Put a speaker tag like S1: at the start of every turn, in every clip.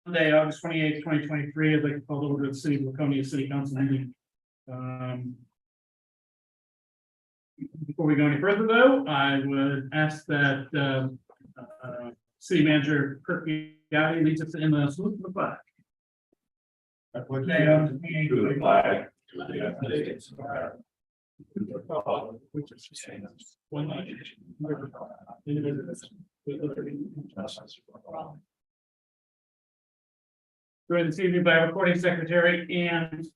S1: Monday, August 28th, 2023, I'd like to call to order the City of Laconia City Council meeting. Before we go any further, though, I would ask that City Manager Kirk Gowdy leads us in the salute to the flag. One nation, joined this evening by recording secretary and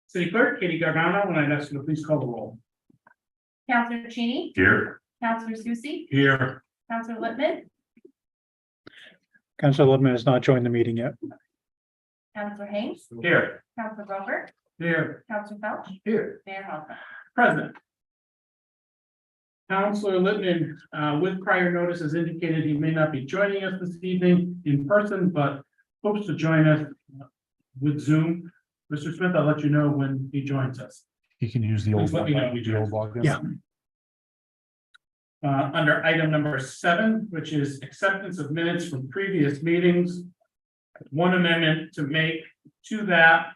S1: city clerk Katie Gargano, and I'd ask you to please call the roll.
S2: Councilor Cheney,
S1: Here.
S2: Councilor Susie,
S1: Here.
S2: Councilor Littman,
S3: Councilor Littman has not joined the meeting yet.
S2: Councilor Haynes,
S1: Here.
S2: Councilor Rover,
S1: Here.
S2: Councilor Felch,
S1: Here.
S2: Mayor Halpern.
S1: Present. Councilor Littman, with prior notice, has indicated he may not be joining us this evening in person, but hopes to join us with Zoom. Mr. Smith, I'll let you know when he joins us.
S3: You can use the
S1: Please
S3: old.
S1: let me know we do.
S3: login. Yeah.
S1: Under item number 7, which is acceptance of minutes from previous meetings. One amendment to make to that.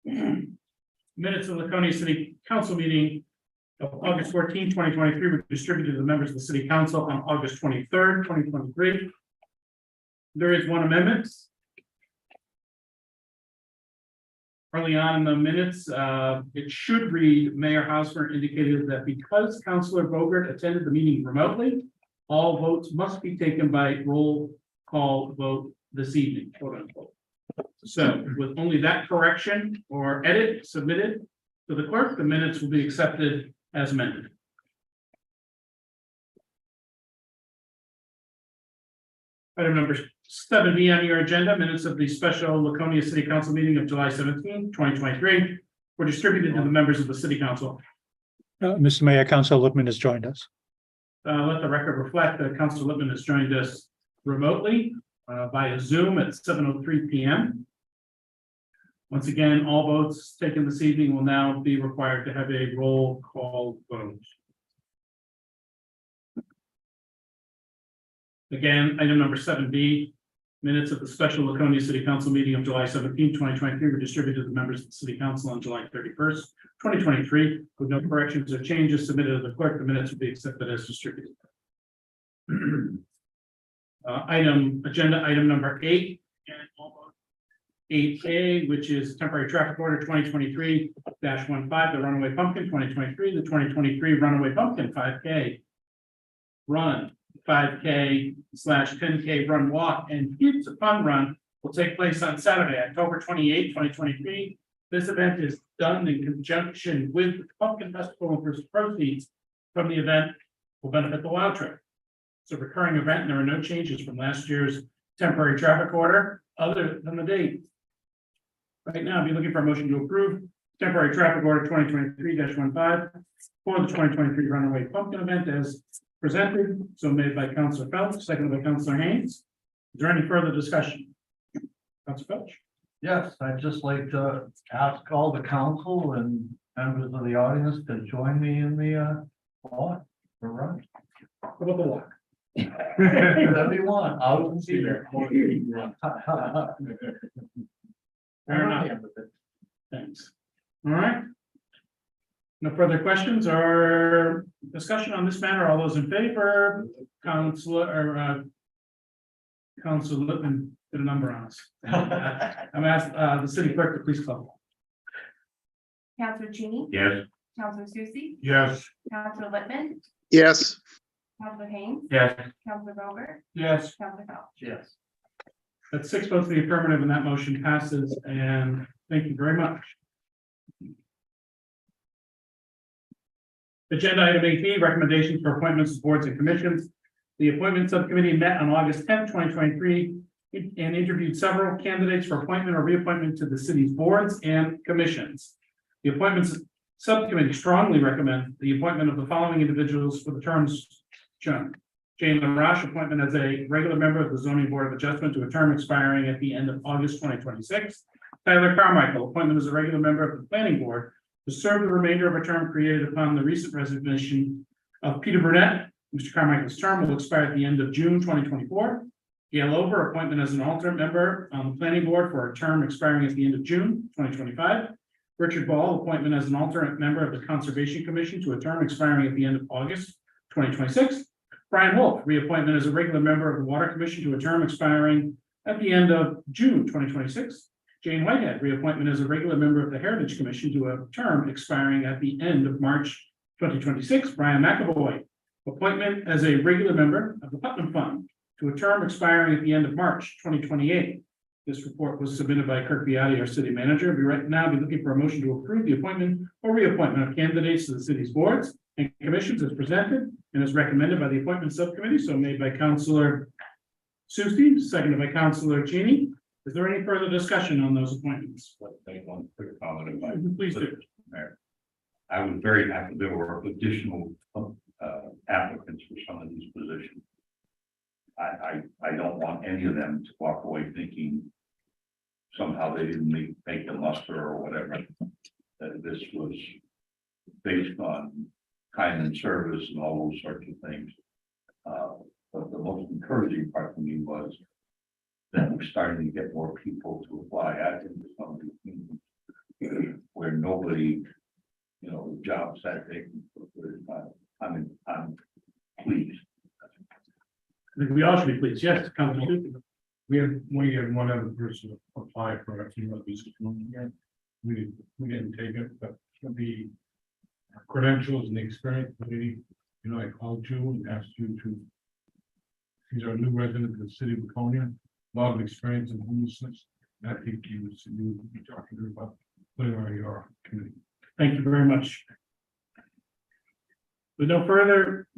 S1: Minutes of the Laconia City Council meeting of August 14, 2023 were distributed to the members of the City Council on August 23rd, 2023. There is one amendment. Early on in the minutes, it should read, Mayor Hausner indicated that because Councilor Bogert attended the meeting remotely, all votes must be taken by roll call vote this evening, quote unquote. So with only that correction or edit submitted to the clerk, the minutes will be accepted as amended. Item number 7B on your agenda, minutes of the special Laconia City Council meeting of July 17, 2023 were distributed to the members of the City Council.
S3: Mr. Mayor, Councilor Littman has joined us.
S1: Let the record reflect that Councilor Littman has joined us remotely via Zoom at 7:03 p.m. Once again, all votes taken this evening will now be required to have a roll call vote. Again, item number 7B, minutes of the special Laconia City Council meeting of July 17, 2023 were distributed to the members of the City Council on July 31st, 2023. With no corrections or changes submitted to the clerk, the minutes will be accepted as distributed. Agenda item number 8, 8A, which is temporary traffic order 2023-15, the runaway pumpkin 2023, the 2023 runaway pumpkin 5K run. 5K/10K run walk and Pizza Fun Run will take place on Saturday, October 28, 2023. This event is done in conjunction with the Pumpkin Festival, and proceeds from the event will benefit the Wild Trip. It's a recurring event and there are no changes from last year's temporary traffic order other than the date. Right now, I'll be looking for a motion to approve temporary traffic order 2023-15 for the 2023 runaway pumpkin event as presented, so made by Councilor Felch, seconded by Councilor Haynes. Is there any further discussion? Councilor Felch?
S4: Yes, I'd just like to ask all the council and members of the audience to join me in the walk or run.
S1: How about the walk?
S4: Whatever you want, I will see there.
S1: Fair enough. Thanks. All right. No further questions or discussion on this matter. All those in favor, Councilor Littman did a number on us. I'm asked the city clerk to please call.
S2: Councilor Cheney,
S1: Yes.
S2: Councilor Susie,
S1: Yes.
S2: Councilor Littman,
S5: yes,
S2: Councilor Haynes,
S1: Yes.
S2: Councilor Rover,
S1: Yes.
S2: Councilor Felch.
S4: Yes.
S1: That's 6 votes to the affirmative and that motion passes, and thank you very much. Agenda item 8B, recommendations for appointments of boards and commissions. The appointment subcommittee met on August 10th, 2023 and interviewed several candidates for appointment or reappointment to the city's boards and commissions. The appointments subcommittee strongly recommend the appointment of the following individuals for the terms shown. Jane LaRoche, appointment as a regular member of the Zoning Board of Adjustment to a term expiring at the end of August 2026. Tyler Carmichael, appointment as a regular member of the Planning Board to serve the remainder of a term created upon the recent resignation of Peter Burnett. Mr. Carmichael's term will expire at the end of June 2024. Gail Over, appointment as an alternate member on the planning board for a term expiring at the end of June 2025. Richard Ball, appointment as an alternate member of the Conservation Commission to a term expiring at the end of August 2026. Brian Wolf, reappointment as a regular member of the Water Commission to a term expiring at the end of June 2026. Jane Whitehead, reappointment as a regular member of the Heritage Commission to a term expiring at the end of March 2026. Brian McAvoy, appointment as a regular member of the Putnam Fund to a term expiring at the end of March 2028. This report was submitted by Kirk Biotti, our city manager. We right now be looking for a motion to approve the appointment or reappointment of candidates to the city's boards and commissions as presented and as recommended by the appointment subcommittee. So made by Councilor Susie, seconded by Councilor Cheney. Is there any further discussion on those appointments?
S5: Let's make one quick comment.
S1: Please do.
S5: Mayor. I was very happy there were additional applicants for some of these positions. I don't want any of them to walk away thinking somehow they didn't make the muster or whatever. That this was based on kind and service and all those sorts of things. But the most encouraging part for me was that we're starting to get more people to apply. I think some of these meetings where nobody, jobs that they can. I'm pleased.
S1: I think we all should be pleased. Yes, Councilor Susie.
S6: We had one other person apply for a few of these. We didn't take it, but the credentials and the experience, I called you and asked you to. He's our new resident of the city of Laconia, a lot of experience in homelessness. And I think you would be talking to her about putting on your committee.
S1: Thank you very much. With no further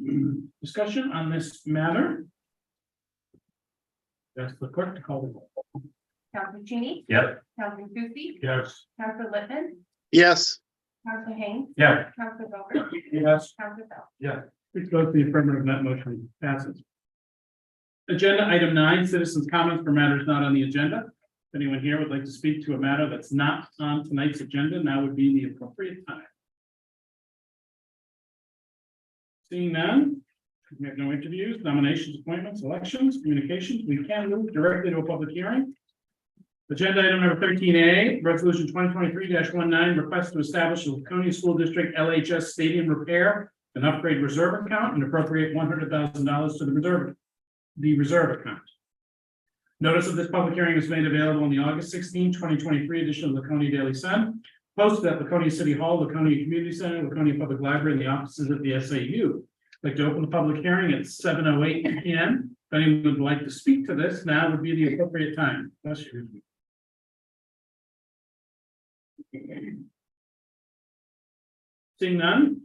S1: discussion on this matter. That's the clerk to call the roll.
S2: Councilor Cheney.
S5: Yep.
S2: Councilor Susie.
S6: Yes.
S2: Councilor Littman.
S7: yes,
S2: Councilor Haynes.
S1: Yeah.
S2: Councilor Vogt.
S1: Yes.
S2: Councilor Bell.
S1: Yeah. Please vote the affirmative, that motion passes. Agenda item 9, citizens' comments for matters not on the agenda. If anyone here would like to speak to a matter that's not on tonight's agenda, now would be the appropriate time. Seeing none, we have no interviews, nominations, appointments, elections, communications. We can move directly to a public hearing. Agenda item number 13A, resolution 2023-19, request to establish a Laconia School District LHS Stadium repair and upgrade reserve account and appropriate $100,000 to the reserve account. Notice of this public hearing is made available in the August 16, 2023 edition of Laconia Daily Sun, posted at Laconia City Hall, Laconia Community Center, Laconia Public Library, and the offices of the SAU. I'd like to open the public hearing at 7:08 p.m. If anyone would like to speak to this, now would be the appropriate time. Bless you. Seeing none?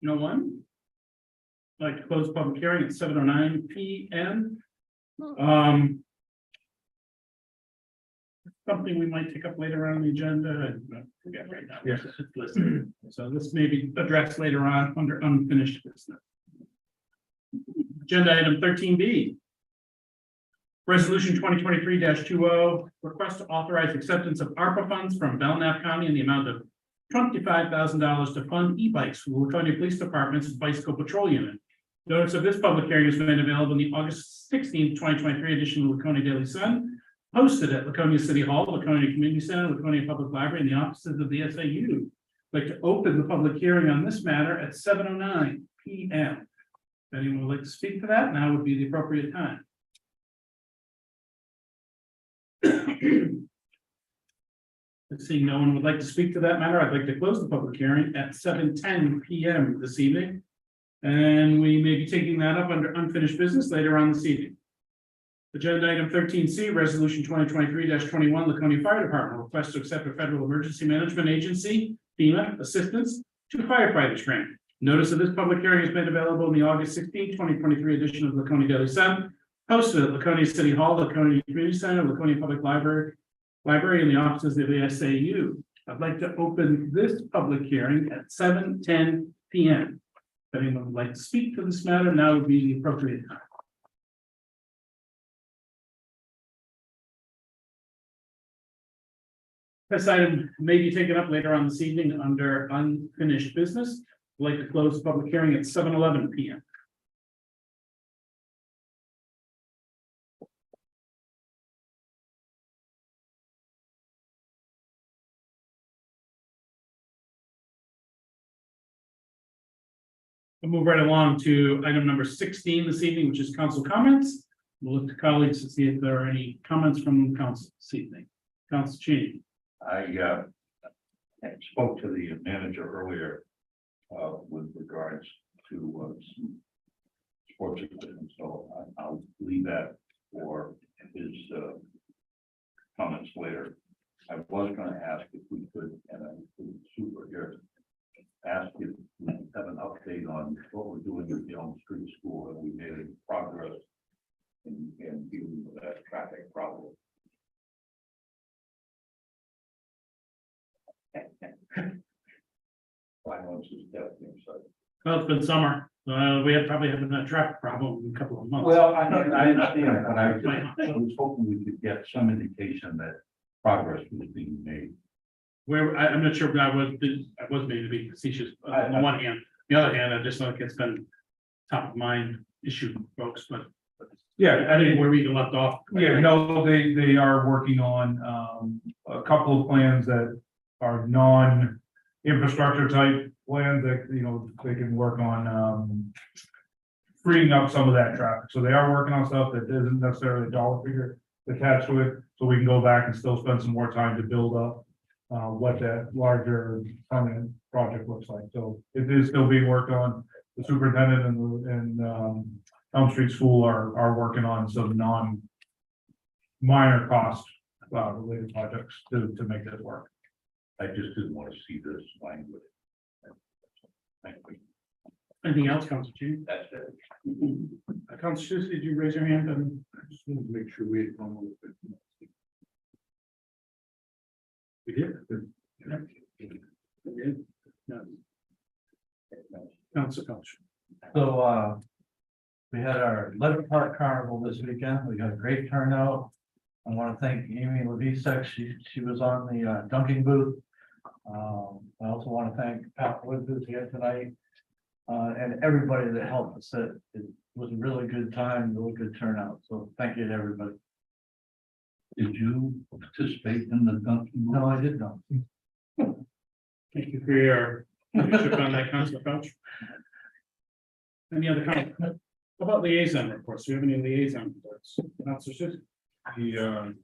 S1: No one? I'd like to close the public hearing at 7:09 p.m. Something we might take up later on the agenda. I forget right now.
S6: Yes.
S1: It's listed. So this may be addressed later on under unfinished business. Agenda item 13B. Resolution 2023-20, request to authorize acceptance of ARPA funds from Belknap County in the amount of $25,000 to fund e-bikes for the Laconia Police Department's Bicycle Patrol Unit. Notice of this public hearing has been available in the August 16, 2023 edition of Laconia Daily Sun, hosted at Laconia City Hall, Laconia Community Center, Laconia Public Library, and the offices of the SAU. I'd like to open the public hearing on this matter at 7:09 p.m. If anyone would like to speak to that, now would be the appropriate time. Seeing no one would like to speak to that matter, I'd like to close the public hearing at 7:10 p.m. this evening. And we may be taking that up under unfinished business later on this evening. Agenda item 13C, resolution 2023-21, Laconia Fire Department request to accept a federal emergency management agency, FEMA, assistance to firefighters grant. Notice of this public hearing has been available in the August 16, 2023 edition of Laconia Daily Sun, hosted at Laconia City Hall, Laconia Community Center, Laconia Public Library, and the offices of the SAU. I'd like to open this public hearing at 7:10 p.m. If anyone would like to speak to this matter, now would be the appropriate time. This item may be taken up later on this evening under unfinished business. I'd like to close the public hearing at 7:11 p.m. We'll move right along to item number 16 this evening, which is council comments. We'll look to colleagues to see if there are any comments from council this evening. Council Cheney.
S5: I spoke to the manager earlier with regards to some sports equipment, so I'll leave that for his comments later. I was going to ask if we could, and I include Super here, ask if we have an update on what we're doing with the Elm Street School, and we made any progress in dealing with that traffic problem. Violence is definitely so.
S1: Well, it's been summer. We probably haven't had a traffic problem in a couple of months.
S5: Well, I understand, but I was hoping we could get some indication that progress was being made.
S1: I'm not sure, but I was made to be facetious on the one hand. The other hand, I just think it's been top of mind issue, folks, but
S6: Yeah,
S1: I think where we left off.
S6: yeah, no, they are working on a couple of plans that are non-infrastructure type plans that, you know, they can work on freeing up some of that traffic. So they are working on stuff that isn't necessarily a dollar figure attached to it, so we can go back and still spend some more time to build up what that larger permanent project looks like. So it is still being worked on. The superintendent and Elm Street School are working on some minor cost related projects to make this work.
S5: I just didn't want to see this language. Thank you.
S1: Anything else, Council Chief?
S5: That's it.
S1: Council Susie, did you raise your hand? And
S6: I just wanted to make sure we had gone with it. We did.
S1: Council Coach.
S4: So, we had our Leather Park Carnival this weekend. We got a great turnout. I want to thank Amy Levisek. She was on the dunking booth. I also want to thank Pat Woods who's here tonight. And everybody that helped us. It was a really good time, really good turnout. So thank you to everybody.
S5: Did you participate in the dunking?
S4: No, I did not.
S1: Thank you for your leadership on that, Council Coach. Any other comments? How about liaison reports? Do you have any liaison reports? Council Susie?
S6: The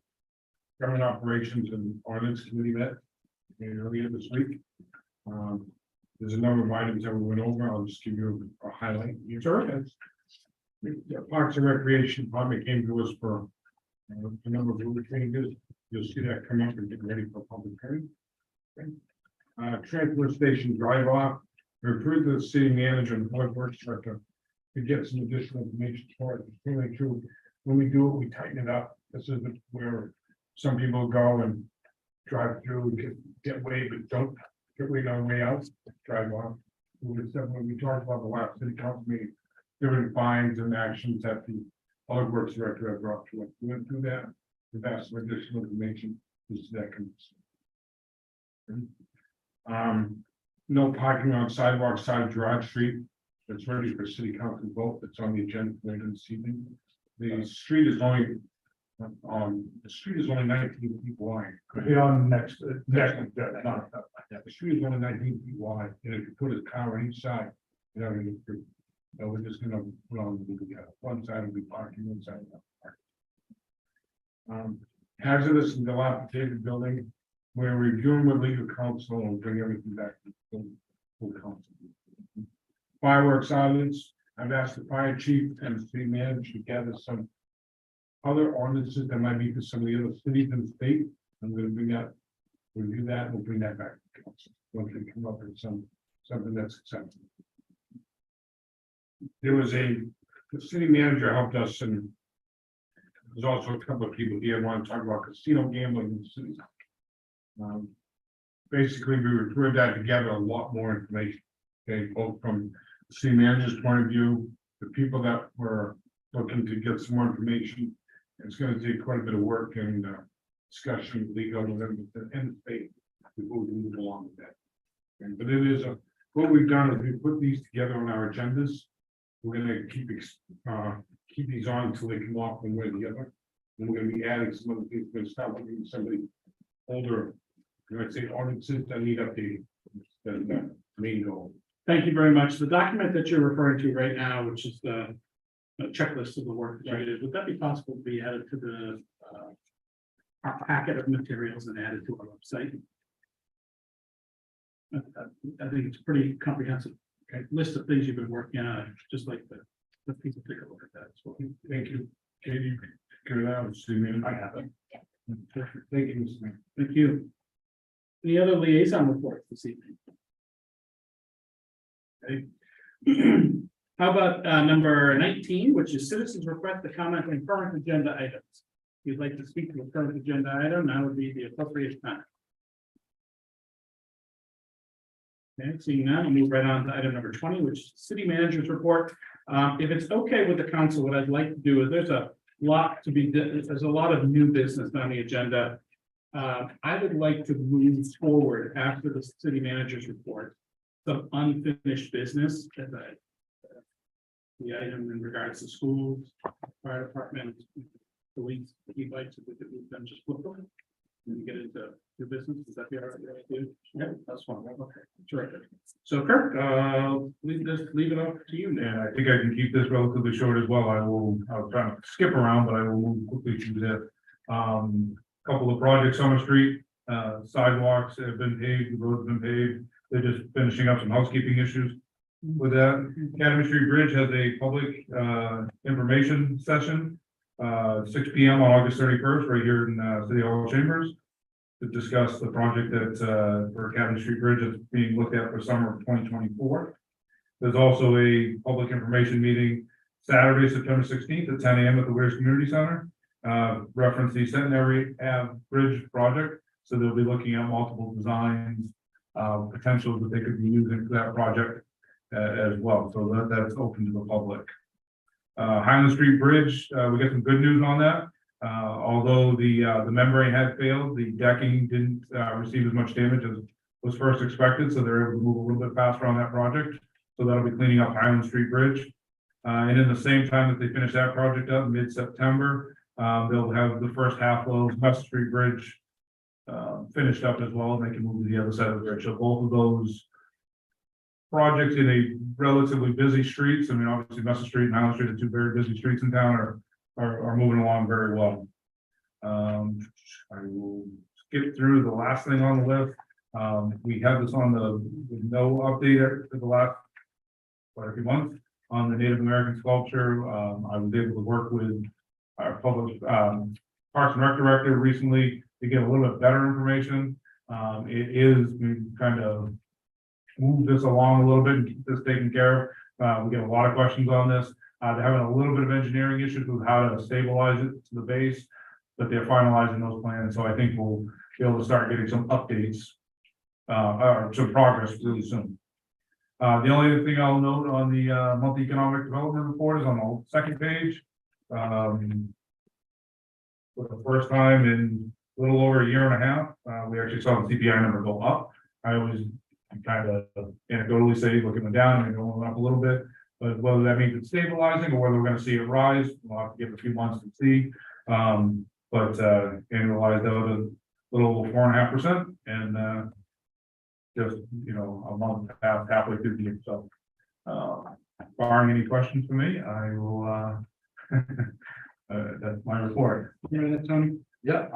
S6: government operations and ordinance committee met earlier this week. There's a number of items that we went over. I'll just give you a highlight.
S1: Sure.
S6: The Parks and Recreation Department came to us for a number of road changes. You'll see that come up and get ready for public hearing. Transfer station drive off. We approved the city manager and board works director to get some additional information for it. It's really true. When we do it, we tighten it up. This is where some people go and drive through and get way, but don't get way on the way out, drive off. When we talked about the last city council meeting, different fines and actions that the public works director had brought to us. We went through that. We've asked for additional information. This is that no parking on sidewalk side of Gerard Street. It's ready for city council vote. It's on the agenda later this evening. The street is only 19 feet wide. On next, the street is only 19 feet wide, and if you put a car on each side, you know, we're just gonna put on one side will be parking, one side will be parking. Hazardous and dilapidated building, we're reviewing with legal counsel and bring everything back to the full council. Fireworks islands, I've asked the fire chief and the city manager to gather some other ordinances that might be for some of the other cities in the state. I'm gonna bring that, review that, and we'll bring that back to council, once we come up with something that's acceptable. There was the city manager helped us, and there's also a couple of people here who want to talk about casino gambling in the city. Basically, we referred that together, a lot more information, okay, both from the city manager's point of view, the people that were looking to get some more information. It's going to take quite a bit of work and discussion, legal, and the state before we move along with that. But it is what we've done is we put these together on our agendas. We're going to keep these on until they come off one way or the other. And we're going to be adding some other things. We're going to start looking at somebody older, I'd say ordinances that need updating. That's the main goal.
S1: Thank you very much. The document that you're referring to right now, which is the checklist of the work that you did, would that be possible to be added to the our packet of materials and added to our website? I think it's a pretty comprehensive list of things you've been working on, just like the people take a look at that. So
S6: Thank you. Katie, get it out, see me.
S5: I have it.
S6: Perfect. Thank you, Mr. Mayor.
S1: thank you. Any other liaison reports this evening? Okay. How about number 19, which is citizens request to comment on current agenda items. If you'd like to speak to a current agenda item, now would be the appropriate time. Okay, seeing none, I'll move right on to item number 20, which is city manager's report. If it's okay with the council, what I'd like to do is there's a lot of new business on the agenda. I would like to move forward after the city manager's report, some unfinished business as the item in regards to schools, fire department, police, e-bikes, if we could move them just flip over. And get into your business, is that the all right? Yeah, that's fine. Okay, terrific. So Kirk, leave it up to you now.
S6: And I think I can keep this relatively short as well. I'll try to skip around, but I will move quickly through that. Couple of projects on the street, sidewalks have been paved, the road's been paved. They're just finishing up some housekeeping issues with that. Academy Street Bridge has a public, information session, 6 p.m. on August 31st, right here in, City Hall Chambers, to discuss the project that, for Academy Street Bridge is being looked at for summer of 2024. There's also a public information meeting Saturday, September 16th at 10 a.m. at the Weirs Community Center. Reference the Centenary Ave Bridge project. So they'll be looking at multiple designs, potentials that they could be using for that project as well. So that's open to the public. Highland Street Bridge, we got some good news on that. Although the membrane had failed, the decking didn't receive as much damage as was first expected, so they're able to move a little bit faster on that project. So that'll be cleaning up Highland Street Bridge. And in the same time that they finish that project up, mid-September, they'll have the first half of West Street Bridge finished up as well, and they can move to the other side of the bridge. So both of those projects in a relatively busy streets. I mean, obviously, West Street and Highland Street are two very busy streets in town, are moving along very well. I will skip through the last thing on the list. We have this on the no update for the last quite a few months on the Native American sculpture. I was able to work with our public Parks and Rec director recently to get a little bit better information. It is, we kind of move this along a little bit and keep this taken care of. We get a lot of questions on this. They're having a little bit of engineering issues with how to stabilize it to the base, but they're finalizing those plans. So I think we'll be able to start getting some updates or some progress really soon. The only other thing I'll note on the monthly economic development report is on the second page. For the first time in a little over a year and a half, we actually saw the CPI number go up. I always kind of anecdotally say, look at them down and going up a little bit, but whether that means it's stabilizing or whether we're going to see it rise, we'll have to give it a few months to see. But annualized out a little over 4.5%, and just a month halfway through the year. So, barring any questions for me, I will. That's my report.
S1: Tony?
S4: Yeah,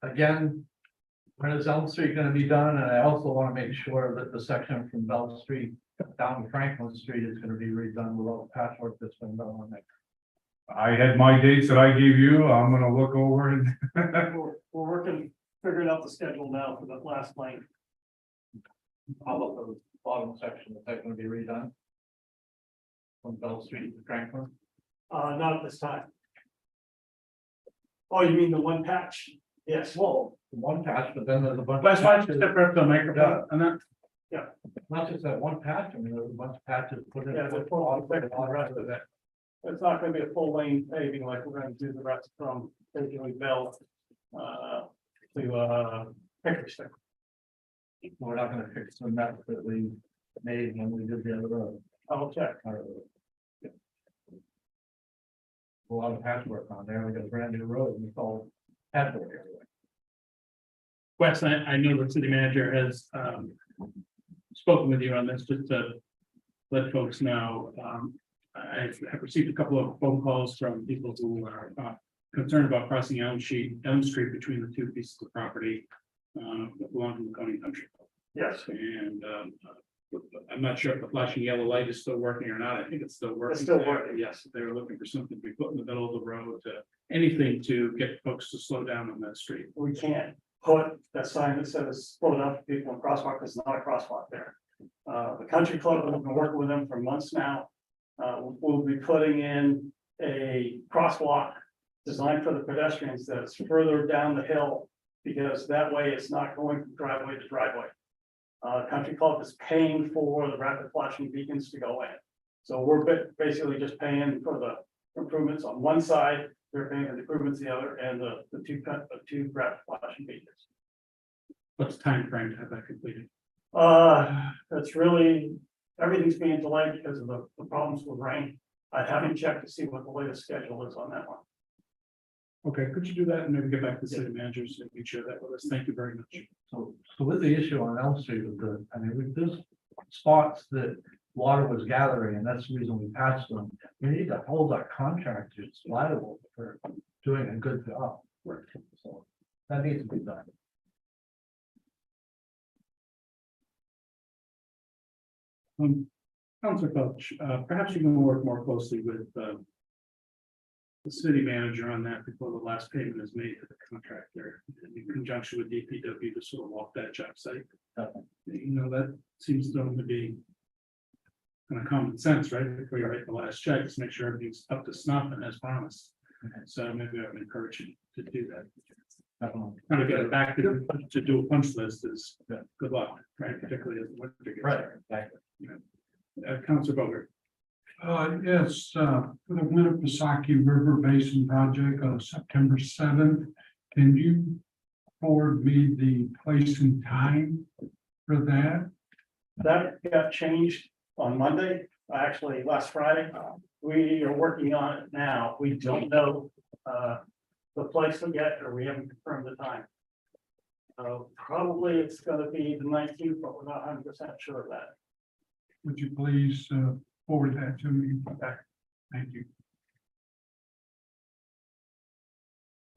S4: again, when is Elm Street gonna be done? And I also want to make sure that the section from Bell Street down to Franklin Street is gonna be redone with all the patchwork that's been done on it.
S6: I had my dates that I gave you. I'm gonna look over and
S7: We're working, figuring out the schedule now for that last lane.
S4: How about the bottom section, is that gonna be redone? From Bell Street to Franklin?
S7: Not at this time. Oh, you mean the one patch? Yes, well,
S4: One patch, but then there's a bunch.
S1: That's
S4: of
S1: why
S4: patches.
S1: step up the microphone and that.
S4: Not just that one patch, I mean, there's a bunch of patches put in.
S7: Yeah, they're put on the rest of it. It's not gonna be a full lane paving like we're gonna do the rest from originally Bell to Hickory Stick.
S4: We're not gonna fix the mess that we made when we did the other road.
S7: I'll check.
S4: A lot of patchwork on there, we got a brand new road, and it's all patchwork everywhere.
S1: Wes, I know the city manager has spoken with you on this, just to let folks know. I have received a couple of phone calls from people who are concerned about crossing Elm Street between the two pieces of property that belong to Laconia Country Club.
S7: Yes,
S1: And I'm not sure if the flashing yellow light is still working or not. I think it's still working.
S7: It's still working.
S1: Yes, they were looking for something to be put in the middle of the road, to anything to get folks to slow down on that street.
S7: we can't put that sign that says slow down for people in crosswalk, because there's not a crosswalk there. The country club, we've been working with them for months now. We'll be putting in a crosswalk designed for the pedestrians that's further down the hill, because that way it's not going from driveway to driveway. Country club is paying for the rapid flashing beacons to go in. So we're basically just paying for the improvements on one side, they're paying for the improvements the other, and the two rapid flashing beacons.
S1: What's the time frame to have that completed?
S7: That's really, everything's being delayed because of the problems with rain. I haven't checked to see what the latest schedule is on that one.
S1: Okay, could you do that and maybe get back to the city managers and make sure that with us? Thank you very much.
S4: So with the issue on Elm Street, there's spots that water was gathering, and that's the reason we patched them. We need to hold our contractors liable for doing a good job. So that needs to be done.
S1: Councilor Coach, perhaps you can work more closely with the city manager on that before the last payment is made to the contractor in conjunction with DPW to sort of walk that job site. You know, that seems to be kind of common sense, right? Before you write the last check, just make sure everything's up to snuff and as promised. So maybe I would encourage you to do that. Kind of get it back to do a punch list is good luck, right? Particularly as the winter gets there.
S4: Exactly.
S1: Councilor Bogart.
S6: Yes, for the Winnipesaukee River Basin Project on September 7th, can you forward me the place and time for that?
S7: That got changed on Monday, actually last Friday. We are working on it now. We don't know the place yet, or we haven't confirmed the time. Probably it's gonna be the 19th, but we're not 100% sure of that.
S6: Would you please forward that to me? Thank you.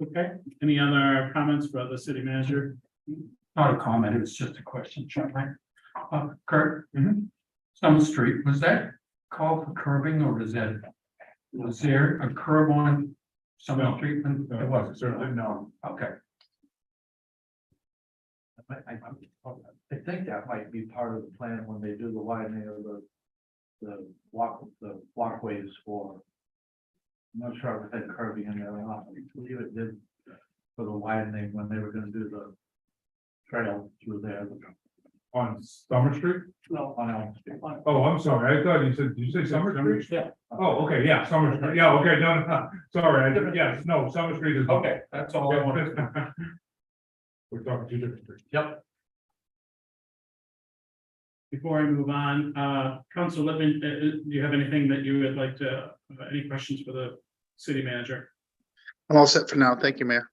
S1: Okay, any other comments for the city manager?
S8: Not a comment, it's just a question, Chairman. Kurt, Summer Street, was that called for curbing or was there a curb on Summer Street? It wasn't, certainly no. Okay.
S4: I think that might be part of the plan when they do the widening of the walkways for. I'm not sure if it had curbing in there or not. I believe it did for the widening when they were gonna do the trail through there.
S6: On Summer Street?
S7: No,
S4: On Elm Street.
S6: Oh, I'm sorry. I thought you said, did you say Summer Street?
S7: yeah,
S6: Oh, okay, yeah, Summer Street. Yeah, okay, no, sorry. Yes, no, Summer Street is.
S8: Okay, that's all I wanted.
S6: We're talking two different streets.
S4: Yep.
S1: Before I move on, Council Lippman, do you have anything that you would like to, any questions for the city manager?
S9: I'm all set for now. Thank you, Mayor.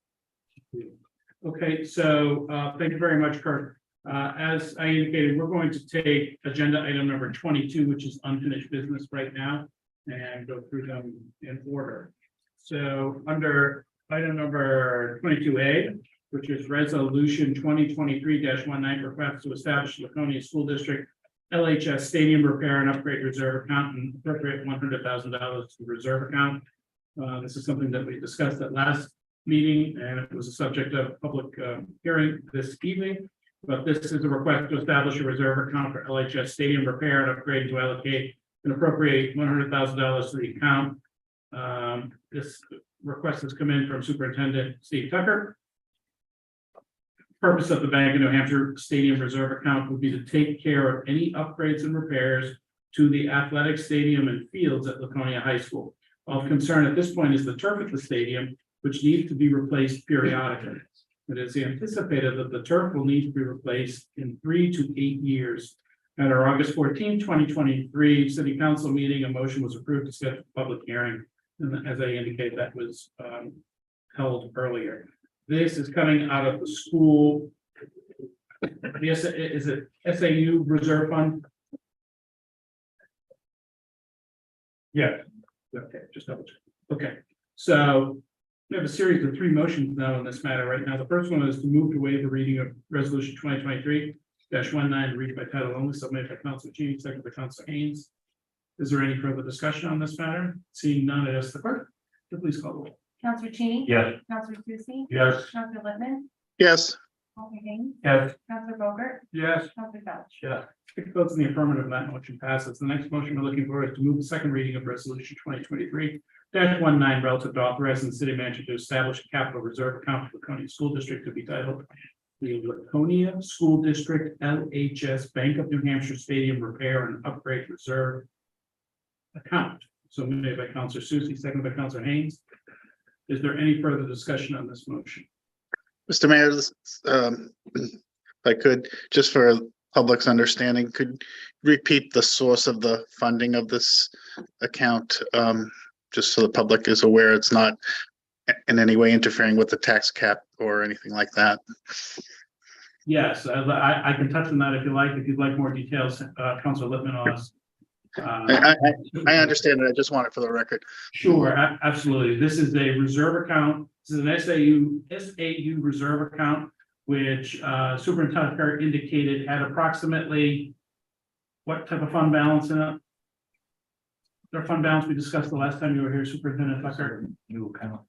S1: Okay, so thank you very much, Kurt. As I indicated, we're going to take agenda item number 22, which is unfinished business right now, and go through them in order. So under item number 22A, which is resolution 2023-19, request to establish Laconia School District LHS Stadium Repair and Upgrade Reserve Account and appropriate $100,000 to the reserve account. This is something that we discussed at last meeting, and it was a subject of public hearing this evening. But this is a request to establish a reserve account for LHS Stadium Repair and Upgrade to allocate and appropriate $100,000 to the account. This request has come in from Superintendent Steve Tucker. Purpose of the Bank of New Hampshire Stadium Reserve Account would be to take care of any upgrades and repairs to the athletic stadium and fields at Laconia High School. Of concern at this point is the turf at the stadium, which needs to be replaced periodically. It is anticipated that the turf will need to be replaced in 3 to 8 years. At our August 14, 2023 City Council meeting, a motion was approved to schedule a public hearing. And as I indicated, that was held earlier. This is coming out of the school Yes, is it SAU Reserve Fund?
S6: Yeah.
S1: Okay, just double check. Okay, so we have a series of 3 motions now in this matter right now. The first one is to move to waive the reading of resolution 2023-19, read by title only, submitted by Council Cheney, second by Council Haynes. Is there any further discussion on this matter? Seeing none, I ask the clerk to please call the roll.
S2: Counselor Cheney.
S5: Yes.
S2: Counselor Susie.
S6: Yes.
S2: Counselor Littman.
S9: yes,
S2: Counselor Haynes.
S8: Yes.
S2: Counselor Bogart.
S6: Yes.
S2: Counselor Felch.
S4: Yeah.
S1: 6 votes in the affirmative, that motion passes. The next motion we're looking for is to move the second reading of resolution 2023-19 relative to authorizing the city manager to establish a capital reserve account for the Laconia School District to be titled the Laconia School District LHS Bank of New Hampshire Stadium Repair and Upgrade Reserve account. So made by Councilor Susie, second by Councilor Haynes. Is there any further discussion on this motion?
S9: Mr. Mayor, if I could, just for public's understanding, could you repeat the source of the funding of this account? Just so the public is aware it's not in any way interfering with the tax cap or anything like that.
S1: Yes, I can touch on that if you like. If you'd like more details, Councilor Littman will ask.
S9: I understand it. I just want it for the record.
S1: Sure, absolutely. This is a reserve account. This is an SAU reserve account, which Superintendent Carr indicated had approximately what type of fund balance in it? Their fund balance we discussed the last time you were here, Superintendent Tucker.
S4: New account.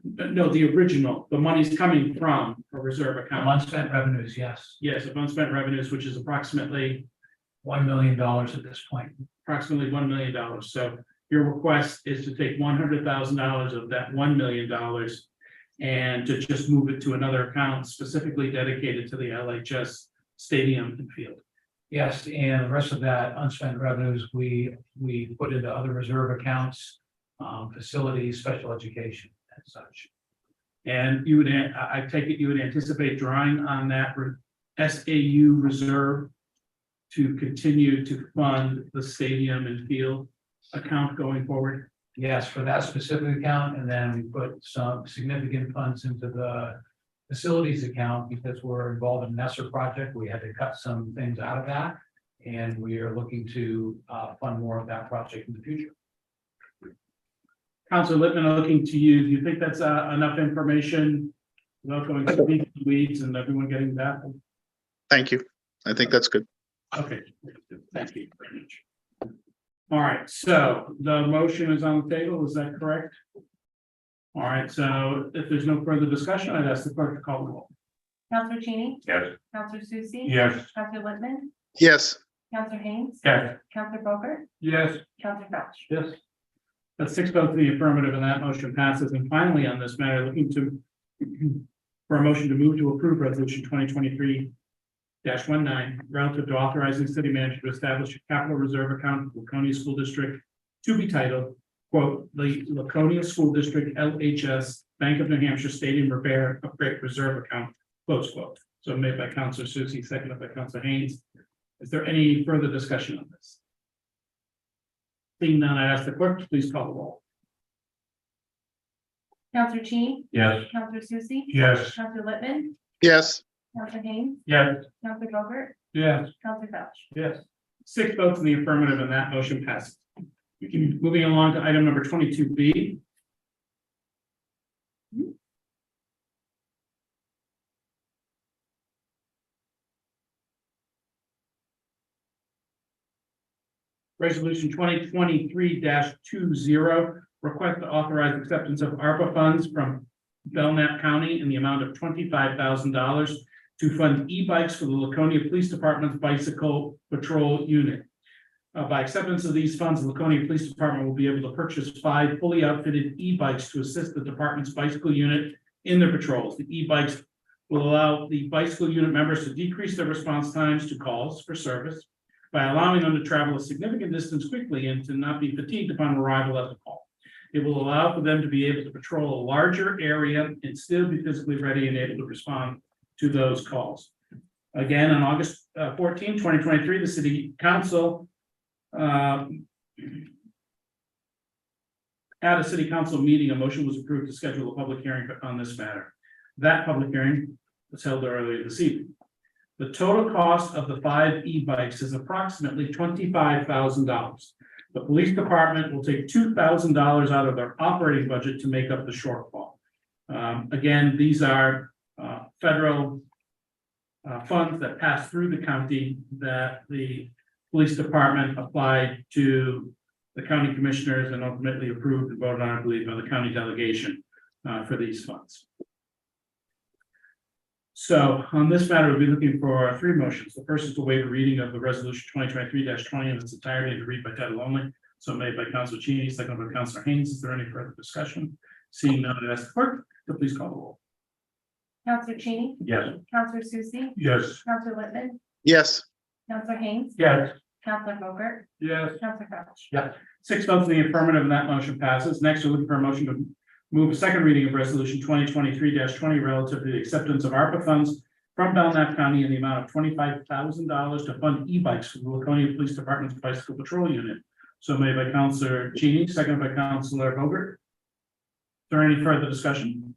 S1: No, the original, the money's coming from a reserve account.
S8: Unspent revenues, yes,
S1: Yes, of unspent revenues, which is approximately
S8: $1 million at this point.
S1: $1 million. So your request is to take $100,000 of that $1 million and to just move it to another account specifically dedicated to the LHS stadium and field.
S8: Yes, and the rest of that unspent revenues, we put into other reserve accounts, facilities, special education and such.
S1: And you would, I take it you would anticipate drawing on that SAU reserve to continue to fund the stadium and field account going forward?
S8: Yes, for that specific account, and then we put some significant funds into the facilities account because we're involved in an ESSER project. We had to cut some things out of that, and we are looking to fund more of that project in the future.
S1: Councilor Littman, looking to you. Do you think that's enough information without going too deep in the weeds and everyone getting that?
S9: Thank you. I think that's good.
S1: Okay, thank you very much. All right, so the motion is on the table, is that correct? All right, so if there's no further discussion, I'd ask the clerk to call the roll.
S2: Counselor Cheney.
S5: Yes.
S2: Counselor Susie.
S6: Yes.
S2: Counselor Littman.
S9: Yes,
S2: Counselor Haynes.
S6: Yes.
S2: Counselor Bogart.
S6: Yes.
S2: Counselor Felch.
S4: Yes.
S1: That's 6 votes in the affirmative, and that motion passes. And finally, on this matter, looking to for a motion to move to approve resolution 2023-19 relative to authorizing the city manager to establish a capital reserve account for Laconia School District to be titled, quote, the Laconia School District LHS Bank of New Hampshire Stadium Repair Upgrade Reserve Account, close quote. So made by Councilor Susie, seconded by Councilor Haynes. Is there any further discussion on this? Seeing none, I ask the clerk to please call the roll.
S2: Counselor Cheney.
S5: Yes.
S2: Counselor Susie.
S6: Yes.
S2: Counselor Littman.
S9: yes,
S2: Counselor Haynes.
S6: Yes.
S2: Counselor Bogart.
S6: Yes.
S2: Counselor Felch.
S4: Yes.
S1: 6 votes in the affirmative, and that motion passes. Moving along to item number 22B. Resolution 2023-20, request to authorize acceptance of ARPA funds from Belknap County in the amount of $25,000 to fund e-bikes for the Laconia Police Department's Bicycle Patrol Unit. By acceptance of these funds, the Laconia Police Department will be able to purchase 5 fully outfitted e-bikes to assist the department's bicycle unit in their patrols. The e-bikes will allow the bicycle unit members to decrease their response times to calls for service by allowing them to travel a significant distance quickly and to not be fatigued upon arrival at the call. It will allow for them to be able to patrol a larger area and still be physically ready and able to respond to those calls. Again, on August 14, 2023, the City Council at a City Council meeting, a motion was approved to schedule a public hearing on this matter. That public hearing was held earlier this evening. The total cost of the 5 e-bikes is approximately $25,000. The police department will take $2,000 out of their operating budget to make up the shortfall. Again, these are federal funds that pass through the county that the police department applied to the county commissioners and ultimately approved and voted on, I believe, by the county delegation for these funds. So on this matter, we'll be looking for 3 motions. The first is to waive a reading of the resolution 2023-20 in its entirety and to read by title only. So made by Councilor Cheney, seconded by Councilor Haynes. Is there any further discussion? Seeing none, I ask the clerk to please call the roll.
S2: Counselor Cheney,
S5: Yes.
S2: Counselor Susie,
S6: Yes.
S2: Counselor Whitman,
S9: yes,
S2: Counselor Haynes,
S8: Yes.
S2: Counselor Bogart,
S6: Yes.
S2: Counselor Crouch.
S8: Yeah.
S1: 6 votes in the affirmative, and that motion passes. Next, we're looking for a motion to move a second reading of resolution 2023-20 relative to the acceptance of ARPA funds from Belknap County in the amount of $25,000 to fund e-bikes for the Laconia Police Department's Bicycle Patrol Unit. So made by Councilor Cheney, seconded by Councilor Bogart. Is there any further discussion?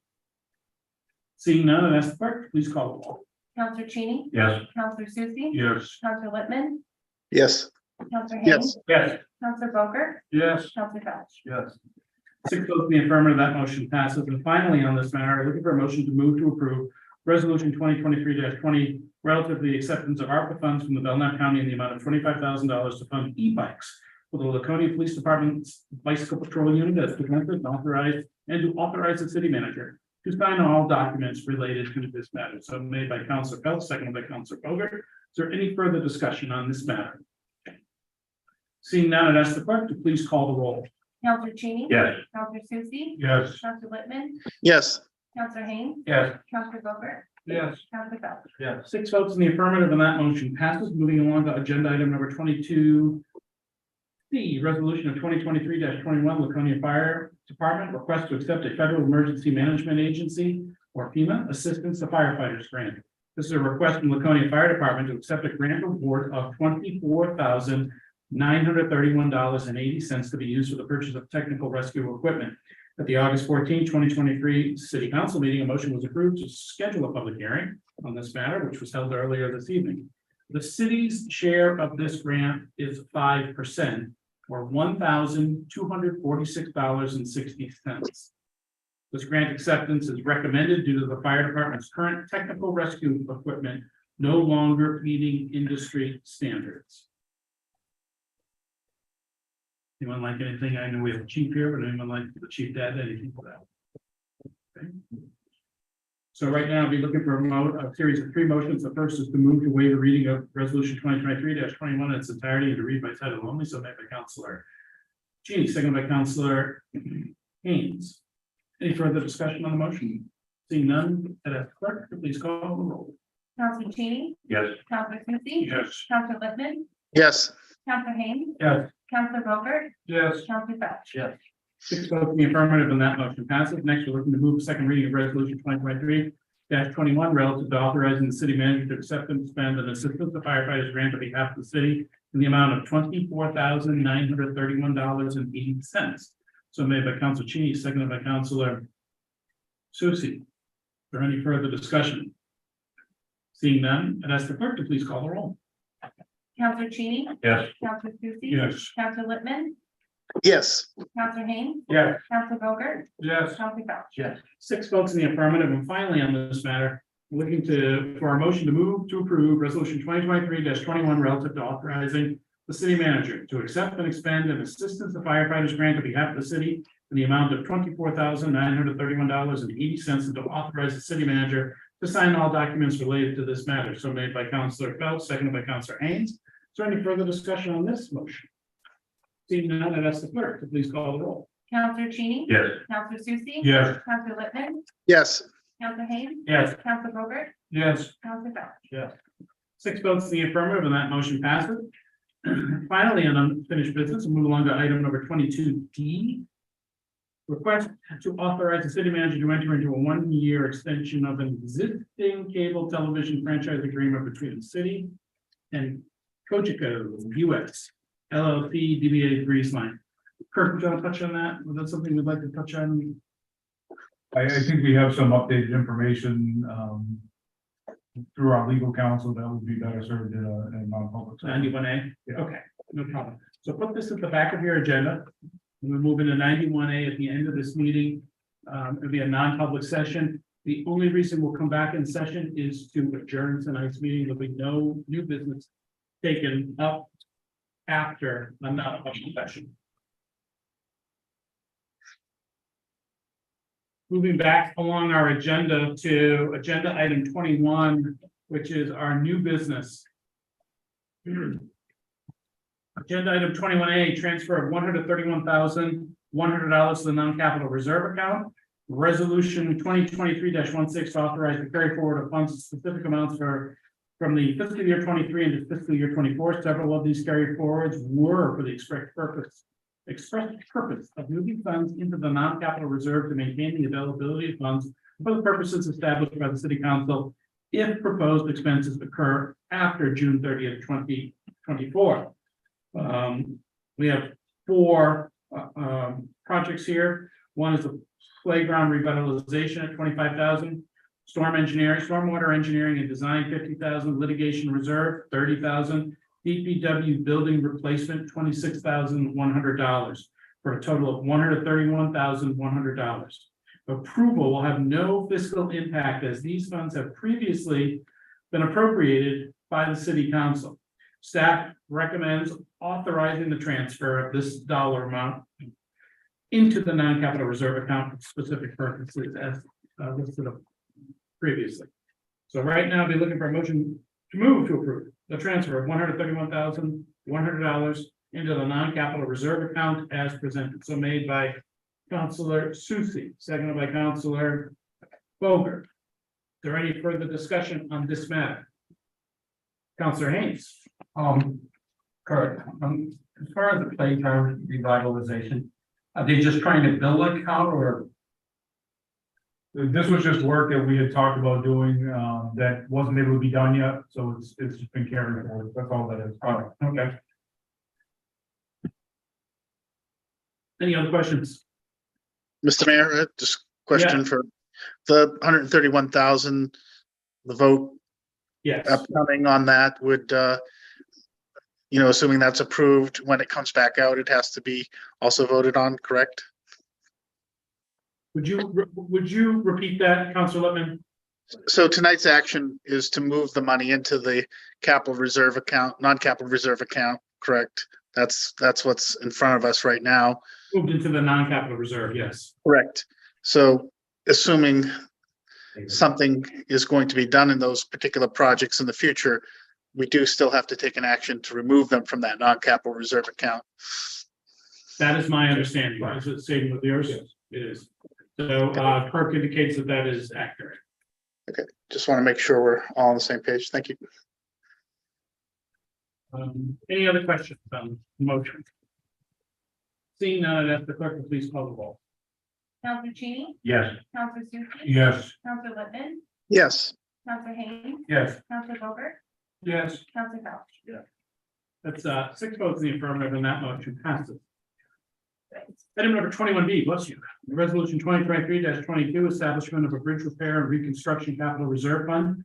S1: Seeing none, and ask the clerk, please call the roll.
S2: Counselor Cheney,
S5: Yes.
S2: Counselor Susie,
S6: Yes.
S2: Counselor Whitman,
S9: yes,
S2: Counselor
S9: yes,
S2: Haynes,
S1: Yes.
S2: Counselor Bogart,
S6: Yes.
S2: Counselor Crouch.
S4: Yes.
S1: 6 votes in the affirmative, that motion passes. And finally, on this matter, I'm looking for a motion to move to approve resolution 2023-20 relative to the acceptance of ARPA funds from the Belknap County in the amount of $25,000 to fund e-bikes for the Laconia Police Department's Bicycle Patrol Unit as presented and authorized, and to authorize the city manager to sign all documents related to this matter. So made by Councilor Phelps, seconded by Councilor Bogart. Is there any further discussion on this matter? Seeing none, I'd ask the clerk to please call the roll.
S2: Counselor Cheney,
S5: Yes.
S2: Counselor Susie,
S6: Yes.
S2: Counselor Whitman,
S9: yes,
S2: Counselor Haynes,
S8: Yes.
S2: Counselor Bogart,
S6: Yes.
S2: Counselor Crouch.
S4: Yes.
S1: 6 votes in the affirmative, and that motion passes. Moving along to agenda item number 22. C, resolution of 2023-21 Laconia Fire Department request to accept a federal emergency management agency or FEMA assistance to firefighters grant. This is a request from Laconia Fire Department to accept a grant award of $24,931.80 to be used for the purchase of technical rescue equipment. At the August 14, 2023 City Council meeting, a motion was approved to schedule a public hearing on this matter, which was held earlier this evening. The city's share of this grant is 5%, or $1,246.60. This grant acceptance is recommended due to the fire department's current technical rescue equipment no longer meeting industry standards. Anyone like anything? I know we have a chief here, but anyone like the chief to add anything to that? Okay. So right now, I'll be looking for a series of 3 motions. The first is to move to waive the reading of resolution 2023-21 in its entirety and to read by title only. So made by Councilor Cheney, seconded by Councilor Haynes. Any further discussion on the motion? Seeing none, I'd ask the clerk to please call the roll.
S2: Counselor Cheney,
S5: Yes.
S2: Counselor Susie,
S6: Yes.
S2: Counselor Whitman,
S9: yes,
S2: Counselor Haynes,
S8: Yes.
S2: Counselor Bogart,
S6: Yes.
S2: Counselor Crouch.
S4: Yes.
S1: 6 votes in the affirmative, and that motion passes. Next, we're looking to move second reading of resolution 2023-21 relative to authorizing the city manager to accept and spend an assistance to firefighters grant on behalf of the city in the amount of $24,931.80. So made by Councilor Cheney, seconded by Councilor Susie. Is there any further discussion? Seeing none, I'd ask the clerk to please call the roll.
S2: Counselor Cheney,
S5: Yes.
S2: Counselor Susie.
S6: Yes.
S2: Counselor Whitman,
S9: yes,
S2: Counselor Haynes,
S8: Yes.
S2: Counselor Bogart,
S6: Yes.
S2: Counselor Crouch.
S4: Yes.
S1: 6 votes in the affirmative, and finally on this matter, looking for our motion to move to approve resolution 2023-21 relative to authorizing the city manager to accept and expend an assistance to firefighters grant on behalf of the city in the amount of $24,931.80 and to authorize the city manager to sign all documents related to this matter. So made by Councilor Phelps, seconded by Councilor Haynes. Is there any further discussion on this motion? Seeing none, I'd ask the clerk to please call the roll.
S2: Counselor Cheney.
S5: Yes.
S2: Counselor Susie.
S6: Yes.
S2: Counselor Whitman,
S9: yes,
S2: Counselor Haynes,
S8: Yes.
S2: Counselor Bogart,
S6: Yes.
S2: Counselor Crouch.
S4: Yes.
S1: 6 votes in the affirmative, and that motion passes. Finally, on unfinished business, we'll move along to item number 22D. Request to authorize the city manager to enter into a 1-year extension of an existing cable television franchise agreement between the city and Cogeco US LLC DBA Breezeline. Kirk, would you want to touch on that? Was that something we'd like to touch on?
S6: I think we have some updated information, through our legal counsel, that would be better served in a non-public. session.
S1: 91A?
S6: Yeah.
S1: Okay, no problem. So put this at the back of your agenda. We'll move into 91A at the end of this meeting. It'll be a non-public session. The only reason we'll come back in session is to adjourn tonight's meeting. There'll be no new business taken up after a non-public session. Moving back along our agenda to agenda item 21, which is our new business. Agenda item 21A, transfer of $131,100 to the non-capital reserve account. Resolution 2023-16 to authorize the carry forward of funds specific amounts from the fiscal year 23 into fiscal year 24. Several of these carry forwards were for the express purpose of moving funds into the non-capital reserve to maintain the availability of funds for the purposes established by the city council if proposed expenses occur after June 30th, 2024. We have four projects here. One is a playground revitalization at $25,000, stormwater engineering and design $50,000, litigation reserve $30,000, DPW building replacement $26,100 for a total of $131,100. Approval will have no fiscal impact as these funds have previously been appropriated by the city council. Staff recommends authorizing the transfer of this dollar amount into the non-capital reserve account for specific purposes as listed previously. So right now, I'll be looking for a motion to move to approve the transfer of $131,100 into the non-capital reserve account as presented. So made by Councilor Susie, seconded by Councilor Boger. Is there any further discussion on this matter? Councilor Haynes.
S8: Kurt, as far as the playground revitalization, are they just trying to build an account or?
S6: This was just work that we had talked about doing, that wasn't able to be done yet, so it's just been carried forward, that's all that is.
S1: Okay. Any other questions?
S9: Mr. Mayor, just question for the 131,000, the vote
S1: Yes.
S9: upcoming on that would, assuming that's approved, when it comes back out, it has to be also voted on, correct?
S1: Would you repeat that, Councilor Littman?
S9: So tonight's action is to move the money into the capital reserve account, non-capital reserve account, correct? That's what's in front of us right now.
S1: Moved into the non-capital reserve, yes.
S9: Correct. So assuming something is going to be done in those particular projects in the future, we do still have to take an action to remove them from that non-capital reserve account.
S1: That is my understanding. Is it same with yours? It is. So Kirk indicates that that is accurate.
S9: Okay, just want to make sure we're all on the same page. Thank you.
S1: Any other questions on the motion? Seeing none, I'd ask the clerk to please call the roll.
S2: Councilor Cheney,
S6: Yes.
S2: Councilor Susie.
S6: Yes.
S2: Councilor Littman,
S9: Yes,
S2: Councilor Haynes,
S6: Yes.
S2: Councilor Boger,
S8: Yes.
S2: Councilor Phelps.
S1: That's 6 votes in the affirmative and that motion passes. Item number 21B, bless you. Resolution 2023-22, establishment of a bridge repair and reconstruction capital reserve fund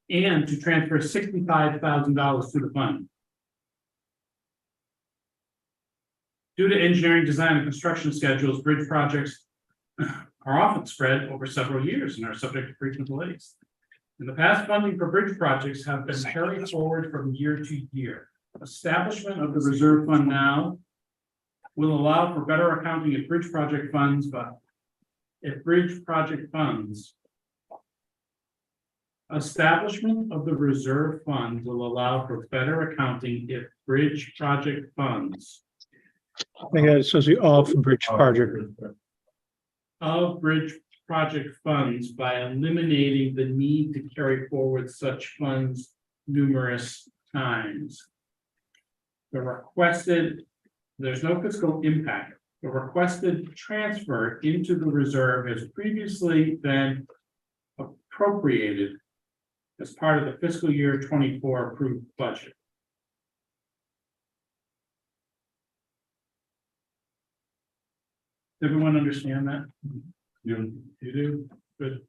S1: and to transfer $65,000 to the fund. Due to engineering, design, and construction schedules, bridge projects are often spread over several years and are subject to frequent delays. In the past, funding for bridge projects have been carried forward from year to year. Establishment of the reserve fund now will allow for better accounting of bridge project funds, establishment of the reserve fund will allow for better accounting if bridge project funds
S3: I think it says the off bridge project.
S1: of bridge project funds by eliminating the need to carry forward such funds numerous times. There's no fiscal impact. The requested transfer into the reserve has previously been appropriated as part of the fiscal year 24 approved budget. Does everyone understand that? You do? Good.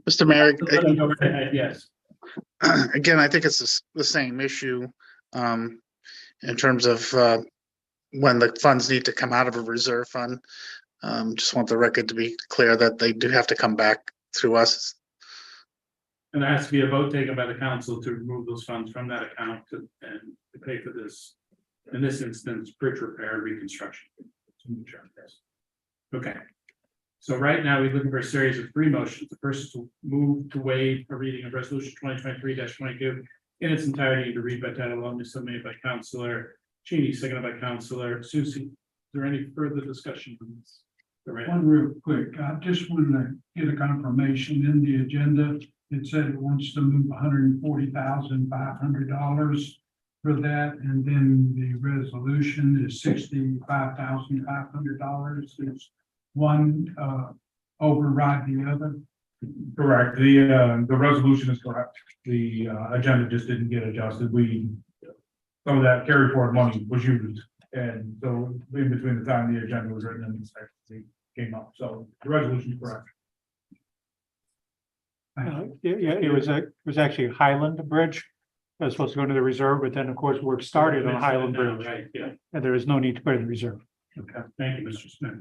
S9: Mr. Mayor,
S1: Let me go ahead. Yes.
S9: again, I think it's the same issue. In terms of, when the funds need to come out of a reserve fund. Just want the record to be clear that they do have to come back through us.
S1: And there has to be a vote taken by the council to remove those funds from that account and to pay for this. In this instance, bridge repair and reconstruction. Okay. So right now, we're looking for a series of 3 motions. The first is to move to waive a reading of resolution 2023-22 in its entirety to read by title only, so made by Councilor Cheney, seconded by Councilor Susie. Is there any further discussion on this?
S8: One real quick, I just wanted to get a confirmation in the agenda. It said it wants to move $140,500 for that, and then the resolution is $65,500. Is one override the other?
S6: Correct. The resolution is correct. The agenda just didn't get adjusted. Some of that carry forward money was used. And so in between the time the agenda was written and the second came up. So the resolution is correct.
S3: It was actually Highland Bridge. It was supposed to go to the reserve, but then of course work started on Highland Bridge,
S1: Right, yeah.
S3: and there is no need to put it in reserve.
S1: Okay, thank you, Mr. Smith.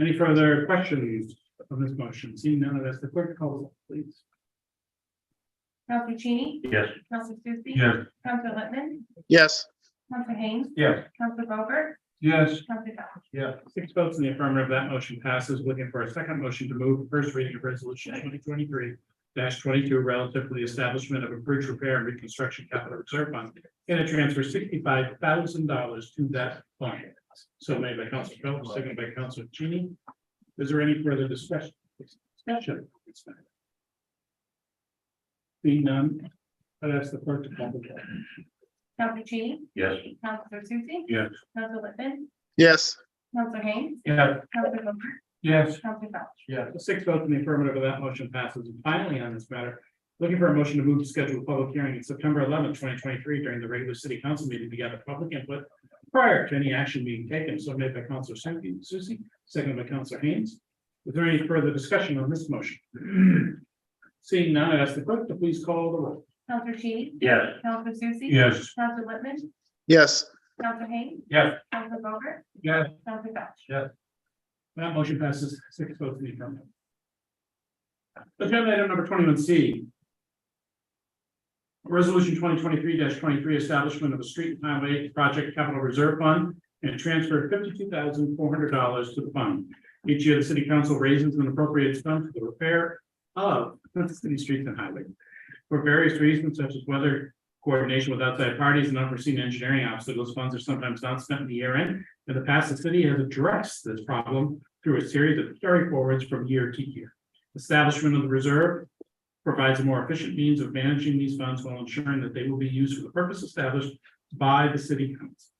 S1: Any further questions on this motion? Seeing none of this, the clerk calls, it, please.
S2: Counselor Cheney,
S5: Yes.
S2: Counselor Susie.
S6: Yes.
S2: Counselor Littman,
S9: Yes,
S2: Counselor Haynes,
S6: Yes.
S2: Counselor Bogart,
S8: Yes,
S2: Counselor Felch.
S6: Yeah.
S1: 6 votes in the affirmative, that motion passes. Looking for a second motion to move the first reading of resolution 2023-22 relative to the establishment of a bridge repair and reconstruction capital reserve fund and to transfer $65,000 to that fund. So made by Councilor Phelps, seconded by Councilor Cheney. Is there any further discussion? Discussion. Being none, I'd ask the clerk to call the roll.
S2: Counselor Cheney,
S5: Yes.
S2: Counselor Susie.
S6: Yes.
S2: Counselor Littman,
S9: yes,
S2: Counselor Haynes,
S6: Yeah.
S2: Counselor Bogart,
S8: yes,
S2: Counselor Felch.
S6: Yeah.
S1: 6 votes in the affirmative of that motion passes. And finally, on this matter, looking for a motion to move to schedule a public hearing on September 11th, 2023 during the regular city council meeting to gather public input prior to any action being taken. So made by Councilor Susie, seconded by Councilor Haynes. Is there any further discussion on this motion? Seeing none, I ask the clerk to please call the roll.
S2: Counselor Cheney,
S5: Yes.
S2: Counselor Susie.
S6: Yes.
S2: Counselor Littman,
S9: yes,
S2: Counselor Haynes,
S6: Yes.
S2: Counselor Bogart,
S6: Yes.
S2: Counselor Felch.
S1: That motion passes 6 votes in the affirmative. Agenda item number 21C. Resolution 2023-23, establishment of a street and highway project capital reserve fund and transfer $52,400 to the fund. Each year, the city council raises and appropriates funds for the repair of the city streets and highways. For various reasons, such as weather, coordination with outside parties, and unforeseen engineering obstacles, funds are sometimes not spent in the year end. In the past, the city has addressed this problem through a series of carry forwards from year to year. Establishment of the reserve provides a more efficient means of managing these funds while ensuring that they will be used for the purpose established by the city council.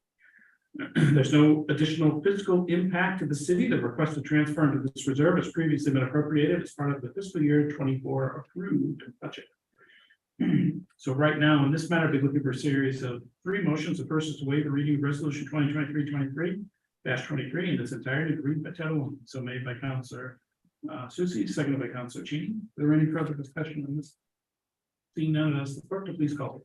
S1: There's no additional fiscal impact to the city. The requested transfer into this reserve has previously been appropriated as part of the fiscal year 24 approved budget. So right now, in this matter, we're looking for a series of 3 motions. The first is to waive the reading of resolution 2023-23 in its entirety to read by title only. So made by Councilor Susie, seconded by Councilor Cheney. Is there any further discussion on this? Seeing none, ask the clerk to please call.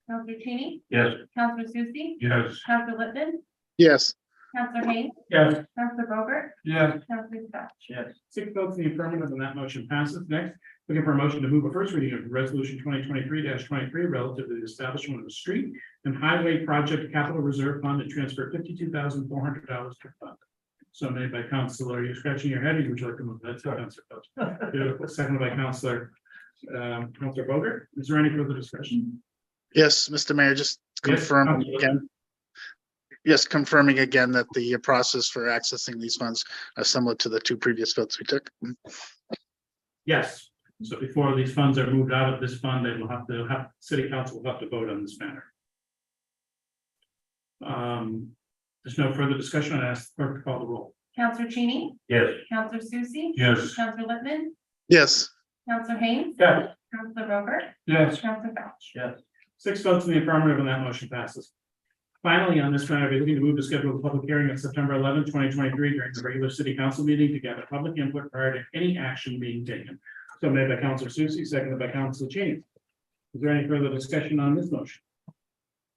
S2: Counselor Cheney,
S5: Yes.
S2: Counselor Susie,
S6: Yes.
S2: Counselor Littman,
S9: yes,
S2: Counselor Haynes,
S6: Yes.
S2: Counselor Bogart,
S8: yes,
S2: Counselor Felch.
S6: Yes.
S1: 6 votes in the affirmative, and that motion passes. Next, looking for a motion to move a first reading of resolution 2023-23 relative to the establishment of a street and highway project capital reserve fund and transfer $52,400 to fund. So made by Councilor, you're scratching your head, or would you like to move that? Councilor Felch. Beautiful. Seconded by Councilor Bogart. Is there any further discussion?
S9: yes, Mr. Mayor, just
S1: Yes,
S9: confirming
S1: Councilor.
S9: again. Yes, confirming again that the process for accessing these funds are similar to the 2 previous votes we took.
S1: Yes. So before these funds are moved out of this fund, they will have city council will have to vote on this matter. There's no further discussion. I ask the clerk to call the roll.
S2: Counselor Cheney,
S5: Yes.
S2: Counselor Susie.
S6: Yes.
S2: Counselor Littman,
S9: Yes,
S2: Counselor Haynes,
S1: Yeah.
S2: Counselor Bogart,
S8: yes,
S2: Counselor Felch.
S6: Yes.
S1: 6 votes in the affirmative, and that motion passes. Finally, on this matter, we're looking to move to schedule a public hearing on September 11th, 2023 during the regular city council meeting to gather public input prior to any action being taken. So made by Counselor Susie, seconded by Counselor Cheney. Is there any further discussion on this motion?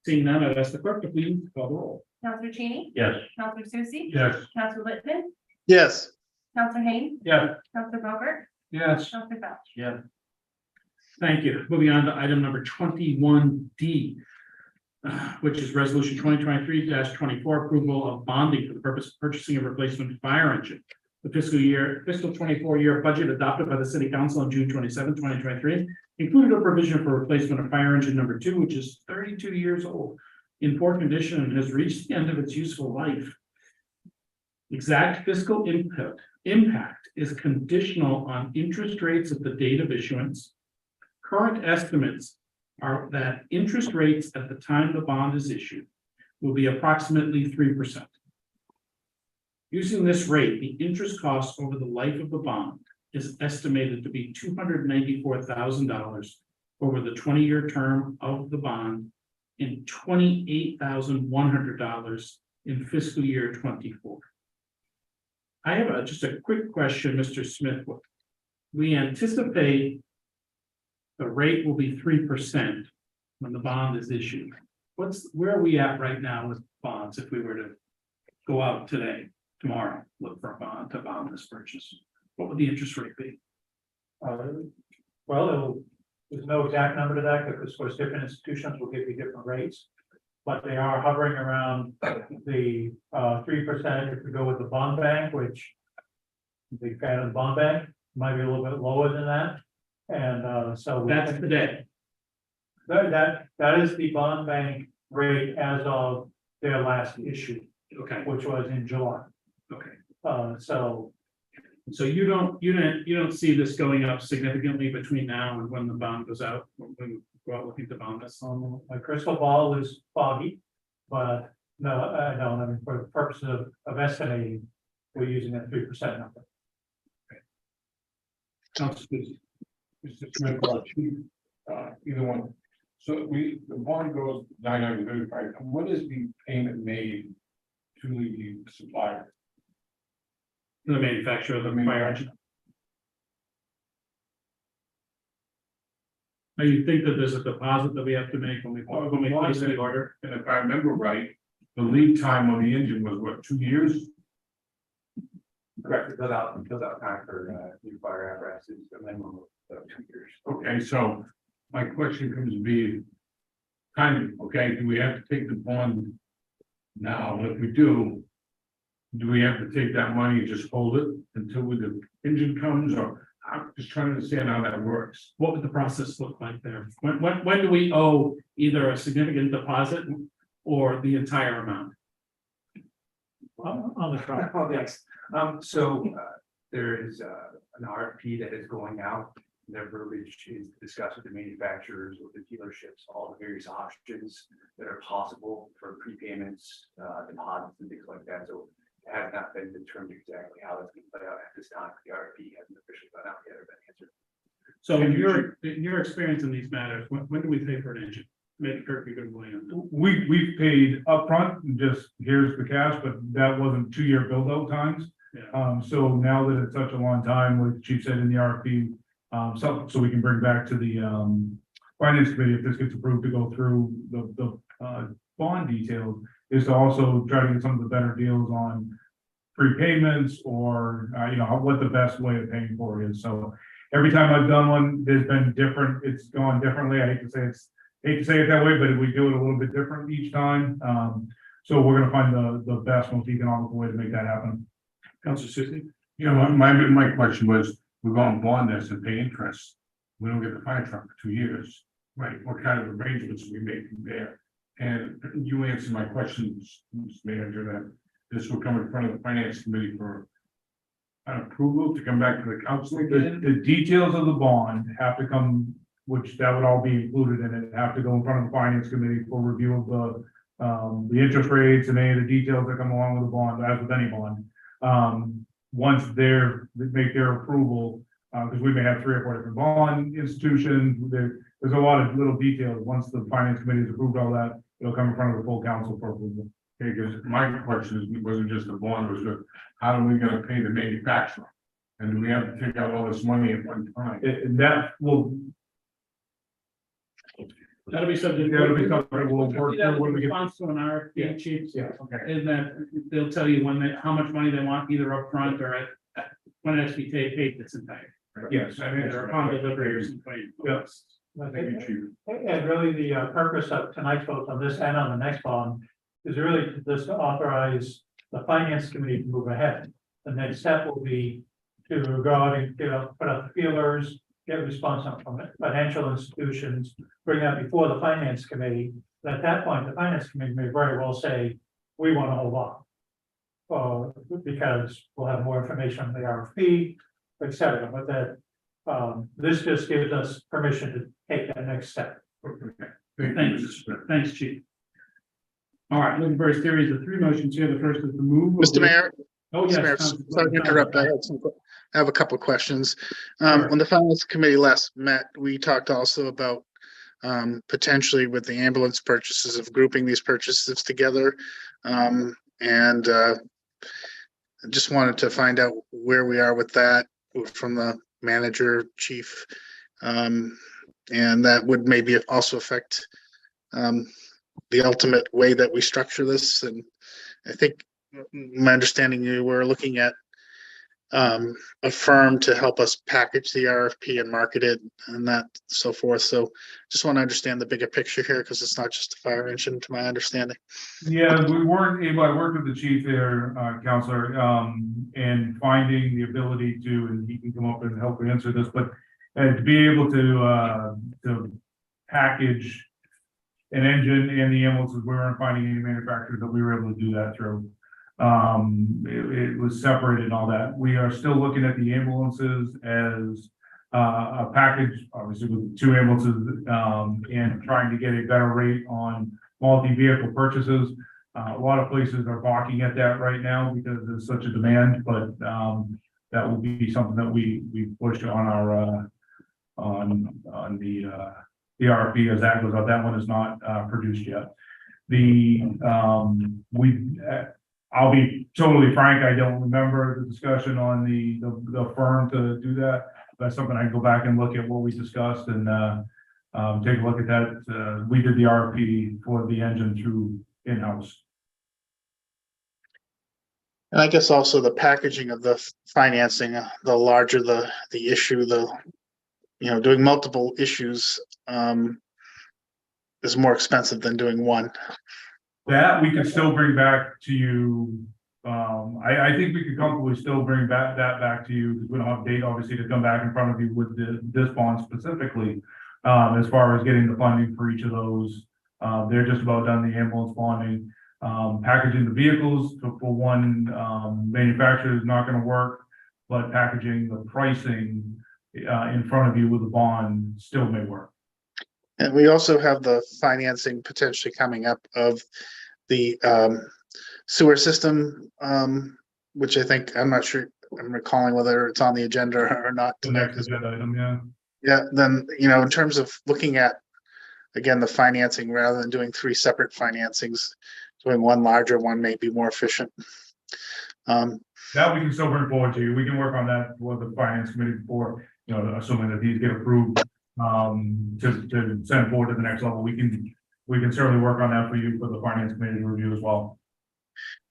S1: Seeing none, I'd ask the clerk to please call the roll.
S2: Counselor Cheney,
S5: Yes.
S2: Counselor Susie,
S6: Yes.
S2: Counselor Whitman,
S9: Yes,
S2: Counselor Haynes,
S1: Yeah.
S2: Counselor Bogart,
S8: Yes.
S2: Counselor Felch.
S4: Yeah.
S1: Thank you. Moving on to item number 21D. Which is resolution 2023-24, approval of bonding for the purpose of purchasing a replacement fire engine. The fiscal 24-year budget adopted by the city council on June 27, 2023, included a provision for replacement of fire engine number 2, which is 32 years old, in poor condition and has reached the end of its useful life. Exact fiscal impact is conditional on interest rates at the date of issuance. Current estimates are that interest rates at the time the bond is issued will be approximately 3%. Using this rate, the interest cost over the life of the bond is estimated to be $294,000 over the 20-year term of the bond and $28,100 in fiscal year 24. I have just a quick question, Mr. Smith. We anticipate the rate will be 3% when the bond is issued. Where are we at right now with bonds if we were to go out today, tomorrow, look for a bond to bond this purchase? What would the interest rate be?
S3: There's no exact number to that, because of course different institutions will give you different rates. But they are hovering around the 3% if we go with the bond bank, which big fan of the bond bank, might be a little bit lower than that. And so
S1: That's today.
S3: that is the bond bank rate as of their last issue,
S1: Okay,
S3: which was in July.
S1: okay.
S3: So
S1: So you don't see this going up significantly between now and when the bond goes out, when we go out looking to bond this?
S3: my crystal ball is foggy, but no, I don't. I mean, for the purpose of estimating, we're using that 3% number.
S6: Mr. Smith, or Chief, either one. So the bond goes 935, and what is the payment made to the supplier?
S1: The manufacturer of the fire engine. Now, you think that there's a deposit that we have to make when we place the order?
S6: And if I remember right, the lead time on the engine was what, 2 years?
S10: Correct, it does out time for new fire apparatuses, a minimum of 2 years.
S6: Okay, so my question comes to be timing, okay, do we have to take the bond now? And if we do we have to take that money and just hold it until the engine comes, or I'm just trying to understand how that works.
S1: What would the process look like there? When do we owe either a significant deposit or the entire amount?
S3: On the truck.
S10: Oh, yes, there is an RFP that is going out. Their verbiage is discussed with the manufacturers, with the dealerships, all the various options that are possible for prepayments, deposits and things like that. So it has not been determined exactly how that's going to play out at this time. The RFP hasn't officially gone out yet or been answered.
S1: So in your experience in these matters, when do we pay for an engine? Maybe Kirk, you could weigh in.
S6: We've paid upfront, and just here's the cash, but that wasn't 2-year build out times.
S1: Yeah.
S6: So now that it's such a long time, like the chief said in the RFP, so we can bring back to the finance committee, if this gets approved, to go through the bond details, is to also try to get some of the better deals on prepayments or, what the best way of paying for it is. So every time I've done one, there's been different, it's gone differently. I hate to say it that way, but we do it a little bit different each time. So we're gonna find the best, most economical way to make that happen.
S1: Councilor Susie?
S6: My question was, we're going to bond this and pay interest. We don't get the fire truck for 2 years. Right, what kind of arrangements we make from there? And you answered my questions, Mr. Manager, that this will come in front of the finance committee for an approval to come back to the council again. The details of the bond have to come, which that would all be included in it, have to go in front of the finance committee for review of the interest rates and any of the details that come along with the bond, as with any bond. Once they make their approval, because we may have 3 or 4 different bond institutions, there's a lot of little details. Once the finance committee has approved all that, it'll come in front of the full council for approval. Okay, because my question wasn't just the bond, was how are we gonna pay the manufacturer? And do we have to take out all this money at one time?
S8: That will,
S1: That'll be something.
S6: That'll be something we'll work
S1: See that
S6: through when we get-
S1: response to an RFP, chief,
S6: Yeah, okay.
S1: is that they'll tell you when they, how much money they want either upfront or when it has to be paid this entire.
S6: Yes, I mean,
S1: Or upon delivery or something.
S6: Yes. I think you should.
S3: And really, the purpose of tonight's vote on this and on the next bond is really to just authorize the finance committee to move ahead. The next step will be to go out and, put out the feelers, get response from financial institutions, bring that before the finance committee. And at that point, the finance committee may very well say, we want to hold on. Because we'll have more information on the RFP, et cetera, but that, this just gives us permission to take that next step.
S1: Thanks, chief. All right, looking for a series of 3 motions here. The first is the move. of
S9: Mr.
S1: the-
S9: Mayor,
S1: Oh,
S9: Mr. Mayor,
S1: yes.
S9: sorry to interrupt. I have a couple of questions.
S1: Sure.
S9: When the finance committee last met, we talked also about potentially with the ambulance purchases of grouping these purchases together. And I just wanted to find out where we are with that from the manager, chief. And that would maybe also affect the ultimate way that we structure this. And I think my understanding, you were looking at a firm to help us package the RFP and market it and that so forth. So just want to understand the bigger picture here, because it's not just a fire engine to my understanding.
S8: yeah, we weren't able, I worked with the chief there, Counselor, and finding the ability to, and he can come up and help answer this, but to be able to package an engine and the ambulances, we weren't finding any manufacturers that we were able to do that through. It was separated and all that. We are still looking at the ambulances as a package, obviously with 2 ambulances, and trying to get a better rate on multi-vehicle purchases. A lot of places are balking at that right now because there's such a demand, but that will be something that we push on our on the RFP as that goes out. That one is not produced yet. I'll be totally frank, I don't remember the discussion on the firm to do that. That's something I can go back and look at what we discussed and take a look at that. We did the RFP for the engine through in-house.
S9: And I guess also the packaging of the financing, the larger the issue, doing multiple issues is more expensive than doing one.
S8: That we could still bring back to you. I think we could comfortably still bring that back to you, because we don't have a date, obviously, to come back in front of you with this bond specifically. As far as getting the funding for each of those, they're just about done the ambulance bonding. Packaging the vehicles for one manufacturer is not going to work, but packaging the pricing in front of you with a bond still may work.
S9: And we also have the financing potentially coming up of the sewer system, which I think, I'm not sure, I'm recalling whether it's on the agenda or not
S8: The
S9: tonight.
S8: next agenda item, yeah.
S9: Yeah, then, in terms of looking at, again, the financing, rather than doing 3 separate financings, doing one larger one may be more efficient.
S8: That we can still bring forward to you. We can work on that with the finance committee before, assuming that these get approved, to send forward to the next level. We can certainly work on that for you for the finance committee to review as well.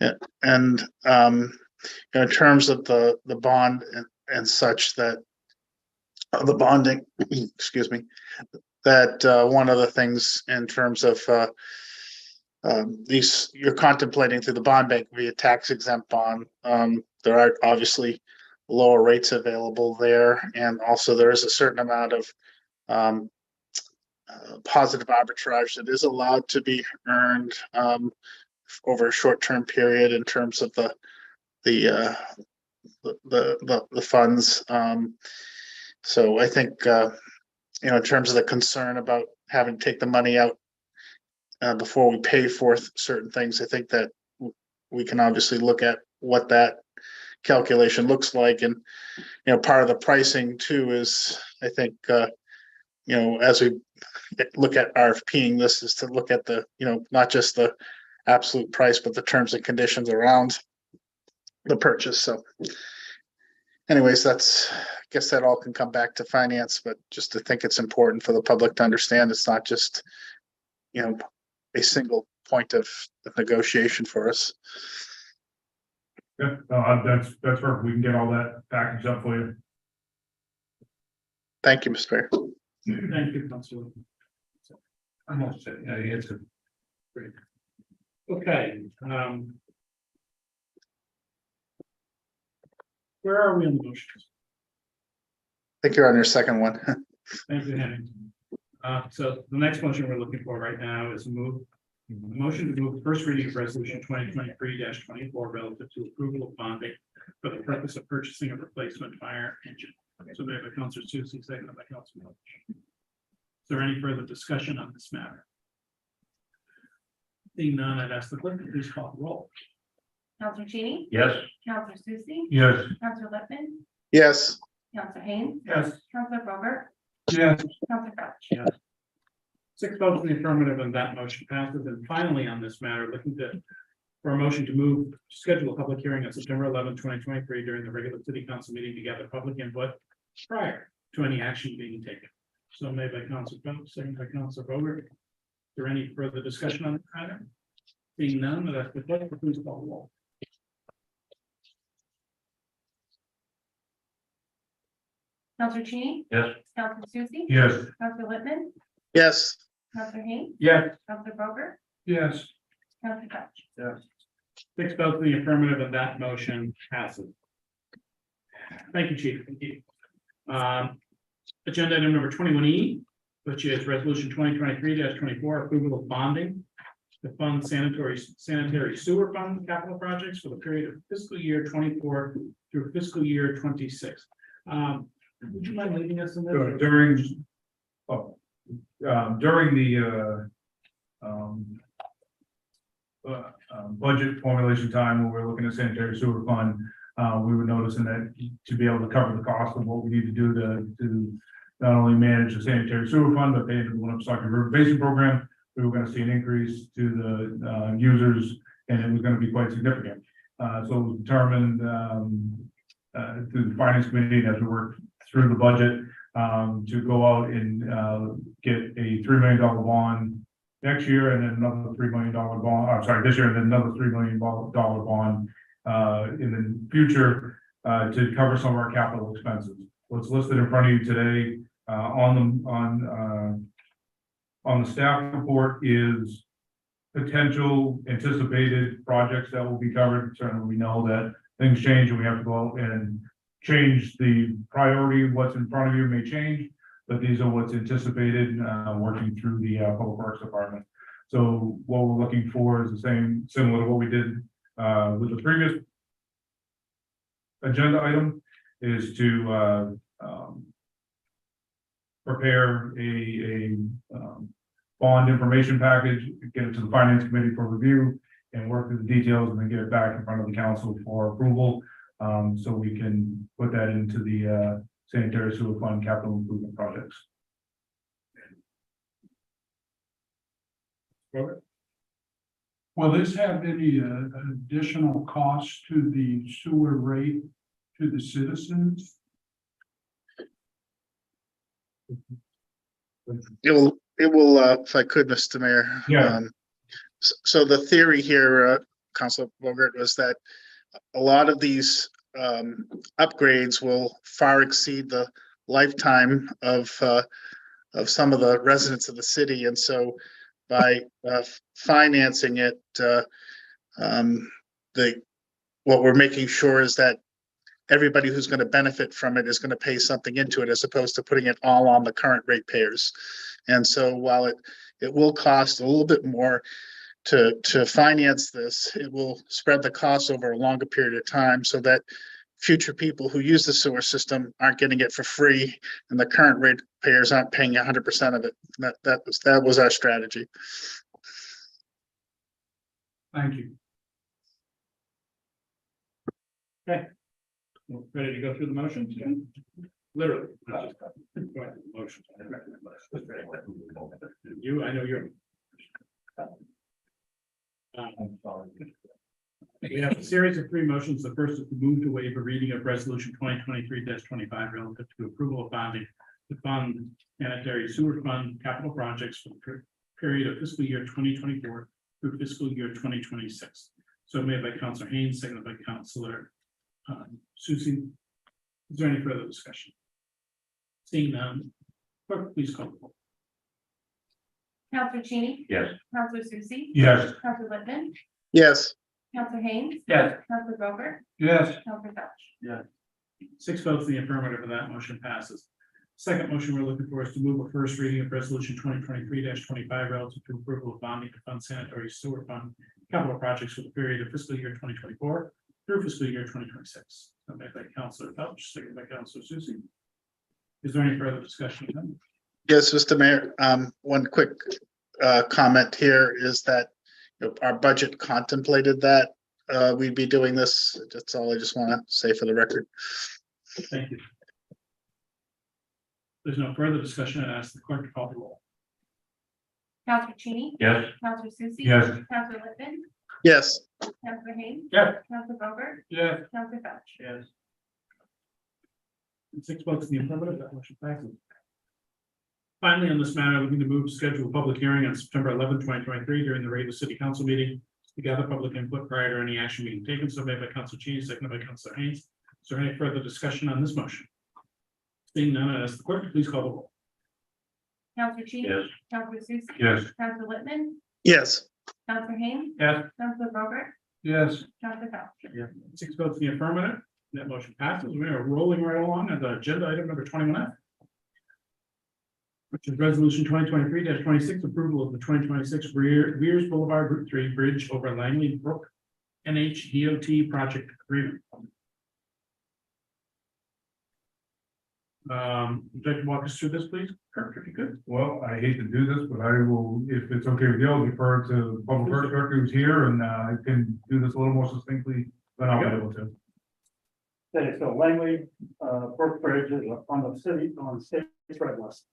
S9: Yeah, and in terms of the bond and such, that the bonding, excuse me, that one of the things in terms of these, you're contemplating through the bond bank via tax exempt bond. There are obviously lower rates available there, and also there is a certain amount of positive arbitrage that is allowed to be earned over a short-term period in terms of the funds. So I think in terms of the concern about having to take the money out before we pay for certain things, I think that we can obviously look at what that calculation looks like. And part of the pricing too is, I think as we look at RFPing, this is to look at the not just the absolute price, but the terms and conditions around the purchase. So anyways, that's, I guess that all can come back to finance, but just to think it's important for the public to understand, it's not just, a single point of negotiation for us.
S6: Yeah, no, that's perfect. We can get all that packaged up for you.
S9: Thank you, Mr. Mayor.
S1: Thank you, Councilor.
S8: I'm all set. Yeah, it's a
S1: Okay, where are we on the motions?
S9: I think you're on your second one.
S1: Thank you, Henry. So the next motion we're looking for right now is a motion to move the first reading of resolution 2023-24 relative to approval of bonding for the purpose of purchasing a replacement fire engine. So made by Councilor Susie, seconded by Councilor Welch. Is there any further discussion on this matter? Seeing none, I'd ask the clerk to please call the roll.
S2: Counselor Cheney,
S5: Yes,
S2: Counselor Susie,
S6: Yes.
S2: Counselor Whitman,
S9: Yes,
S2: Counselor Haynes,
S8: yes,
S2: Counselor Bogart,
S8: yes,
S2: Counselor Crouch.
S1: Yes. 6 votes in the affirmative and that motion passes. And finally, on this matter, for a motion to schedule a public hearing on September 11, 2023 during the regular city council meeting to gather public input prior to any action being taken. So made by Councilor Phelps, seconded by Councilor Bogart. Is there any further discussion on the matter? Being none, that's the clerk, please call the roll.
S2: Counselor Cheney,
S5: yes,
S2: Counselor Susie,
S6: Yes.
S2: Counselor Whitman,
S9: yes,
S2: Counselor Haynes,
S8: yes,
S2: Counselor Bogart,
S8: yes,
S2: Counselor Crouch.
S1: 6 votes in the affirmative and that motion passes. Thank you, Chief. Thank you. Agenda item number 21E, which is resolution 2023-24, approval of bonding to fund sanitary sewer fund capital projects for the period of fiscal year 24 through fiscal year 26. Would you mind leading us in this?
S6: During the budget formulation time, when we're looking at sanitary sewer fund, we were noticing that to be able to cover the cost of what we need to do to not only manage the sanitary sewer fund, but pay into the Winnipesaukee River Basin program, we were gonna see an increase to the users, and it was gonna be quite significant. So it was determined through the finance committee, as we worked through the budget, to go out and get a $3 million bond next year, and then another $3 million bond, I'm sorry, this year, and then another $3 million bond in the future to cover some of our capital expenses. What's listed in front of you today on the staff report is potential anticipated projects that will be covered. Certainly, we know that things change and we have to go out and change the priority. What's in front of you may change, but these are what's anticipated working through the Public Works Department. So what we're looking for is the same, similar to what we did with the previous agenda item, is to prepare a bond information package, get it to the finance committee for review, and work through the details, and then get it back in front of the council for approval. So we can put that into the sanitary sewer fund capital improvement projects.
S8: will this have any additional cost to the sewer rate to the citizens?
S9: it will, if I could, Mr. Mayor.
S6: Yeah.
S9: So the theory here, Councilor Bogart, was that a lot of these upgrades will far exceed the lifetime of some of the residents of the city, and so by financing it, what we're making sure is that everybody who's going to benefit from it is going to pay something into it, as opposed to putting it all on the current ratepayers. And so while it will cost a little bit more to finance this, it will spread the cost over a longer period of time, so that future people who use the sewer system aren't getting it for free, and the current ratepayers aren't paying 100% of it. That was our strategy.
S8: Thank you.
S1: Ready to go through the motions? Literally. Go ahead, motions. I know you're. We have a series of three motions. The first is to move to waive a reading of resolution 2023-25 relative to approval of bonding to fund sanitary sewer fund capital projects for the period of fiscal year 2024 through fiscal year 2026. So made by Councilor Haynes, seconded by Councilor Susie. Is there any further discussion? Seeing none, clerk, please call the roll.
S2: Counselor Cheney.
S5: Yes.
S2: Counselor Susie.
S6: Yes.
S2: Counselor Whitman.
S9: yes,
S2: Counselor Haynes.
S8: Yes.
S2: Counselor Gilbert.
S8: Yes.
S2: Counselor Felch.
S1: 6 votes in the affirmative, and that motion passes. Second motion we're looking for is to move a first reading of resolution 2023-25 relative to approval of bonding to fund sanitary sewer fund capital projects for the period of fiscal year 2024 through fiscal year 2026. So made by Councilor Felch, seconded by Councilor Susie. Is there any further discussion?
S9: yes, Mr. Mayor, one quick comment here is that our budget contemplated that we'd be doing this. That's all I just want to say for the record.
S1: Thank you. There's no further discussion. I ask the clerk to call the roll.
S2: Counselor Cheney.
S5: Yes.
S2: Counselor Susie.
S6: Yes.
S2: Counselor Whitman.
S9: Yes,
S2: Counselor Haynes.
S1: Yes.
S2: Counselor Gilbert.
S8: Yes.
S2: Counselor Felch.
S8: Yes.
S1: 6 votes in the affirmative, that motion passes. Finally, on this matter, looking to move to schedule a public hearing on September 11, 2023, during the regular city council meeting to gather public input prior to any action being taken. So made by Councilor Cheney, seconded by Councilor Haynes. Is there any further discussion on this motion? Seeing none, I ask the clerk to please call the roll.
S2: Counselor Cheney.
S5: Yes.
S2: Counselor Susie.
S6: Yes.
S2: Counselor Whitman.
S9: yes,
S2: Counselor Haynes.
S8: Yes.
S2: Counselor Gilbert.
S8: Yes.
S2: Counselor Felch.
S1: 6 votes in the affirmative, that motion passes. We are rolling right along at the agenda item number 21F, which is resolution 2023-26, approval of the 2026 Weers Boulevard Route 3 Bridge over Langley Brook NHDOT project agreement. Would you like to walk us through this, please, Kirk, if you could?
S6: Well, I hate to do this, but I will, if it's okay with you, I'll defer to Public Works Director who's here, and I can do this a little more succinctly than I'll be able to.
S7: Okay, so Langley, Brook Bridge is on the state's red list.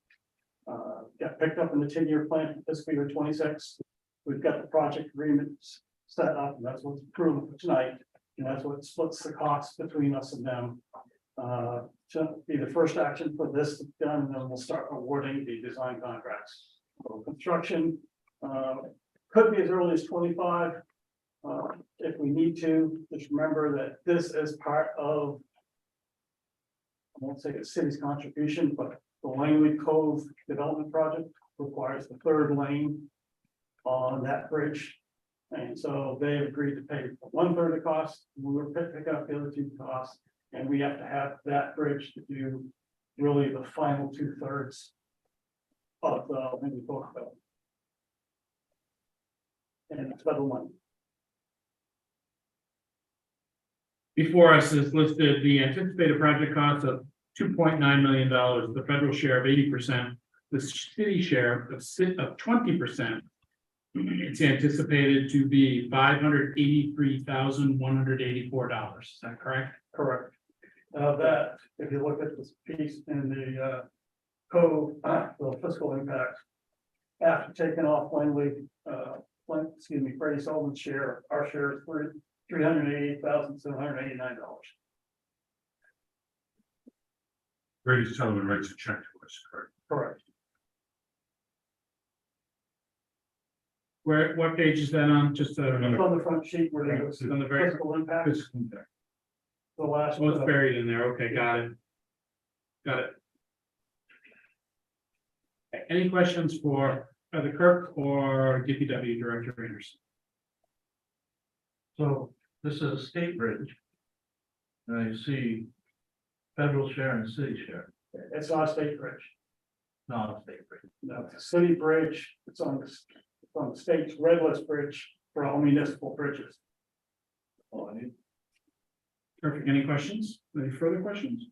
S7: Got picked up in the 10-year plan for fiscal year 26. We've got the project agreements set up, and that's what's approved for tonight. And that's what splits the cost between us and them. To be the first action for this done, and then we'll start awarding the design contracts. So construction, could be as early as 25. If we need to, just remember that this is part of, I won't say the city's contribution, but the Langley Cove Development Project requires the third lane on that bridge. And so they agreed to pay 1/3 of the cost, we were picking up the other 2 costs, and we have to have that bridge to do really the final 2/3 of the Langley Cove Development. And it's federal money.
S1: Before us is listed the anticipated project cost of $2.9 million, the federal share of 80%, the city share of 20%. It's anticipated to be $583,184. Is that correct?
S7: Correct. That, if you look at this piece in the code, the fiscal impact. After taking off Langley, Freddie Sullivan's share, our share is $388,789.
S6: Brady Sullivan writes a check to us, correct?
S7: Correct.
S1: What page is that on? Just
S7: It's on the front sheet where there's
S1: on the very.
S7: fiscal impact, the last.
S1: Oh, it's buried in there. Okay, got it. Got it. Any questions for either Kirk or DPW Director Anderson?
S4: So this is a state bridge. And you see federal share and city share,
S7: It's not a state bridge.
S4: not a state bridge.
S7: No, it's a city bridge. It's on the state's red list bridge for all municipal bridges.
S4: Oh, I need-
S1: Perfect. Any questions? Any further questions?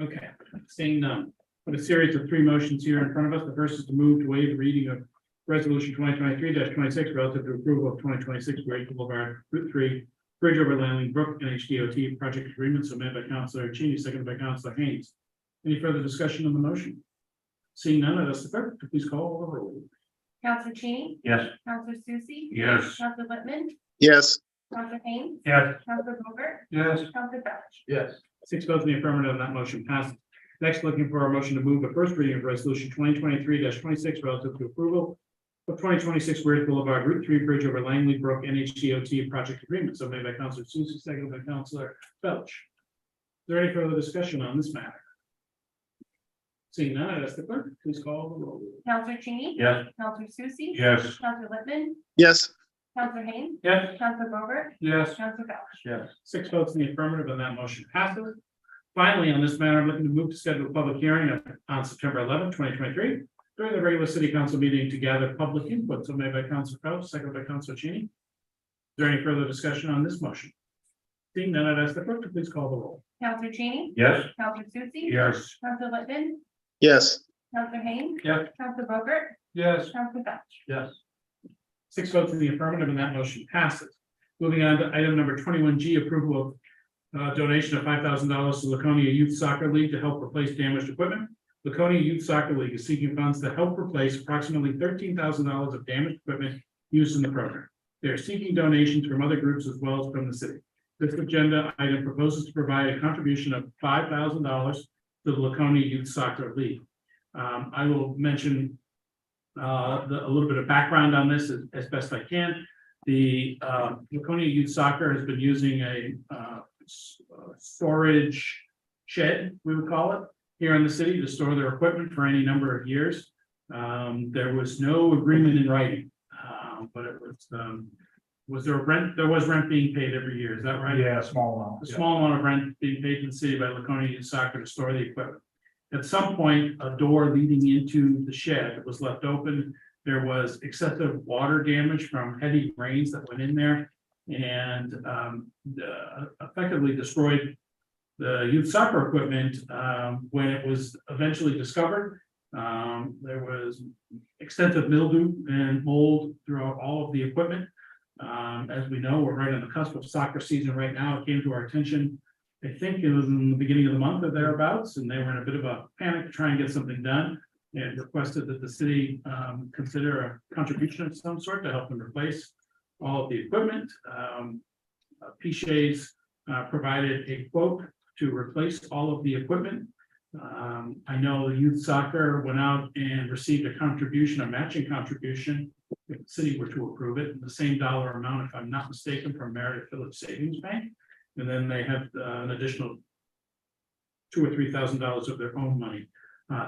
S1: Okay, seeing none. With a series of 3 motions here in front of us, the first is to move to waive the reading of resolution 2023-26 relative to approval of 2026 Great Boulevard Route 3 Bridge over Langley Brook NHDOT project agreement submitted by Councilor Cheney, seconded by Councilor Haynes. Any further discussion on the motion? Seeing none, I'd ask the clerk to please call the roll.
S2: Counselor Cheney,
S5: Yes.
S2: Counselor Susie,
S8: Yes.
S2: Counselor Whitman,
S9: yes,
S2: Counselor Haynes,
S3: Yes.
S2: Counselor Bogart,
S8: Yes.
S2: Counselor Felch.
S3: Yes.
S1: 6 votes in the affirmative, that motion passes. Next, looking for a motion to move the first reading of resolution 2023-26 relative to approval of 2026 Weird Boulevard Route 3 Bridge over Langley Brook NHDOT project agreement. So made by Counselor Susie, seconded by Counselor Felch. Is there any further discussion on this matter? Seeing none, I'd ask the clerk, please call the roll.
S2: Counselor Cheney,
S5: Yes.
S2: Counselor Susie,
S8: Yes.
S2: Counselor Whitman,
S9: yes,
S2: Counselor Haynes,
S3: Yes.
S2: Counselor Bogart,
S8: Yes.
S2: Counselor Felch.
S4: Yes.
S1: 6 votes in the affirmative, and that motion passes. Finally, on this matter, I'm looking to move to schedule a public hearing on September 11th, 2023, during the regular city council meeting to gather public input. So made by Counselor Felch, seconded by Counselor Cheney. Is there any further discussion on this motion? Seeing none, I'd ask the clerk to please call the roll.
S2: Counselor Cheney,
S5: Yes.
S2: Counselor Susie,
S8: Yes.
S2: Counselor Whitman,
S9: yes,
S2: Counselor Haynes,
S8: Yes.
S2: Counselor Bogart,
S8: Yes.
S2: Counselor Felch.
S4: Yes.
S1: 6 votes in the affirmative, and that motion passes. Moving on to item number 21G, approval of donation of $5,000 to Laconia Youth Soccer League to help replace damaged equipment. Laconia Youth Soccer League is seeking funds to help replace approximately $13,000 of damaged equipment used in the program. They are seeking donations from other groups as well as from the city. This agenda item proposes to provide a contribution of $5,000 to the Laconia Youth Soccer League. I will mention a little bit of background on this as best I can. The Laconia Youth Soccer has been using a storage shed, we would call it, here in the city to store their equipment for any number of years. There was no agreement in writing, but it was there a rent? There was rent being paid every year, is that right?
S3: Yeah, small amount.
S1: A small amount of rent being paid to the city by Laconia Youth Soccer to store the equipment. At some point, a door leading into the shed was left open. There was excessive water damage from heavy rains that went in there and effectively destroyed the youth soccer equipment when it was eventually discovered. There was extensive mildew and mold throughout all of the equipment. As we know, we're right on the cusp of soccer season right now. It came to our attention, I think it was in the beginning of the month or thereabouts, and they were in a bit of a panic to try and get something done. And requested that the city consider a contribution of some sort to help them replace all of the equipment. Piche's provided a quote to replace all of the equipment. I know the youth soccer went out and received a contribution, a matching contribution, if the city were to approve it, the same dollar amount, if I'm not mistaken, from Meredith Village Savings Bank. And then they have an additional $2,000 or $3,000 of their own money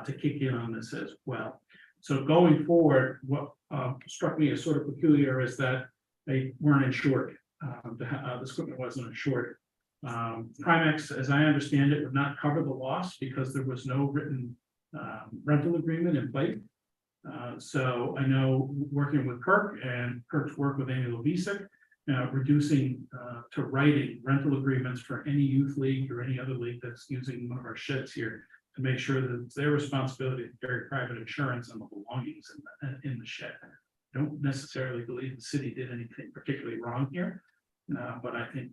S1: to kick in on this as well. So going forward, what struck me as sort of peculiar is that they weren't insured. This equipment wasn't insured. Primex, as I understand it, would not cover the loss because there was no written rental agreement in place. So I know working with Kirk and Kirk's work with Amy Lovisic, reducing to writing rental agreements for any youth league or any other league that's using one of our sheds here to make sure that it's their responsibility to carry private insurance on the belongings in the shed. I don't necessarily believe the city did anything particularly wrong here, but I think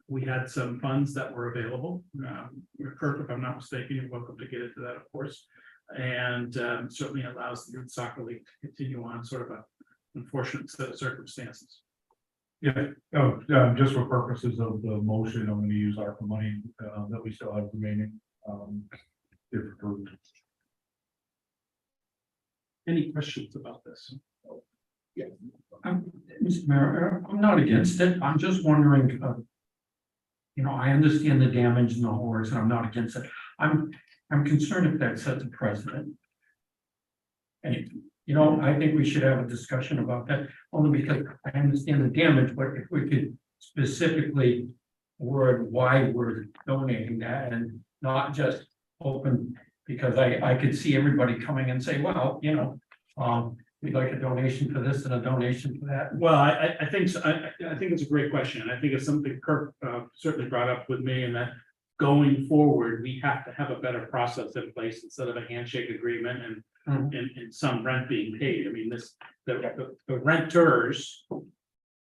S1: we had some funds that were available. Kirk, if I'm not mistaken, you're welcome to get into that, of course. And certainly allows the youth soccer league to continue on sort of a unfortunate set of circumstances.
S6: Yeah, just for purposes of the motion, I'm gonna use ARPA money that we still have remaining. If approved.
S1: Any questions about this?
S8: Mr. Mayor, I'm not against it. I'm just wondering, I understand the damage and the horrors, and I'm not against it. I'm concerned if that sets a precedent. And, I think we should have a discussion about that, only because I understand the damage, but if we could specifically word why we're donating that and not just open, because I could see everybody coming and say, well, we'd like a donation for this and a donation for that.
S1: Well, I think so. I think it's a great question. And I think it's something Kirk certainly brought up with me, and that going forward, we have to have a better process in place instead of a handshake agreement and some rent being paid. I mean, the renters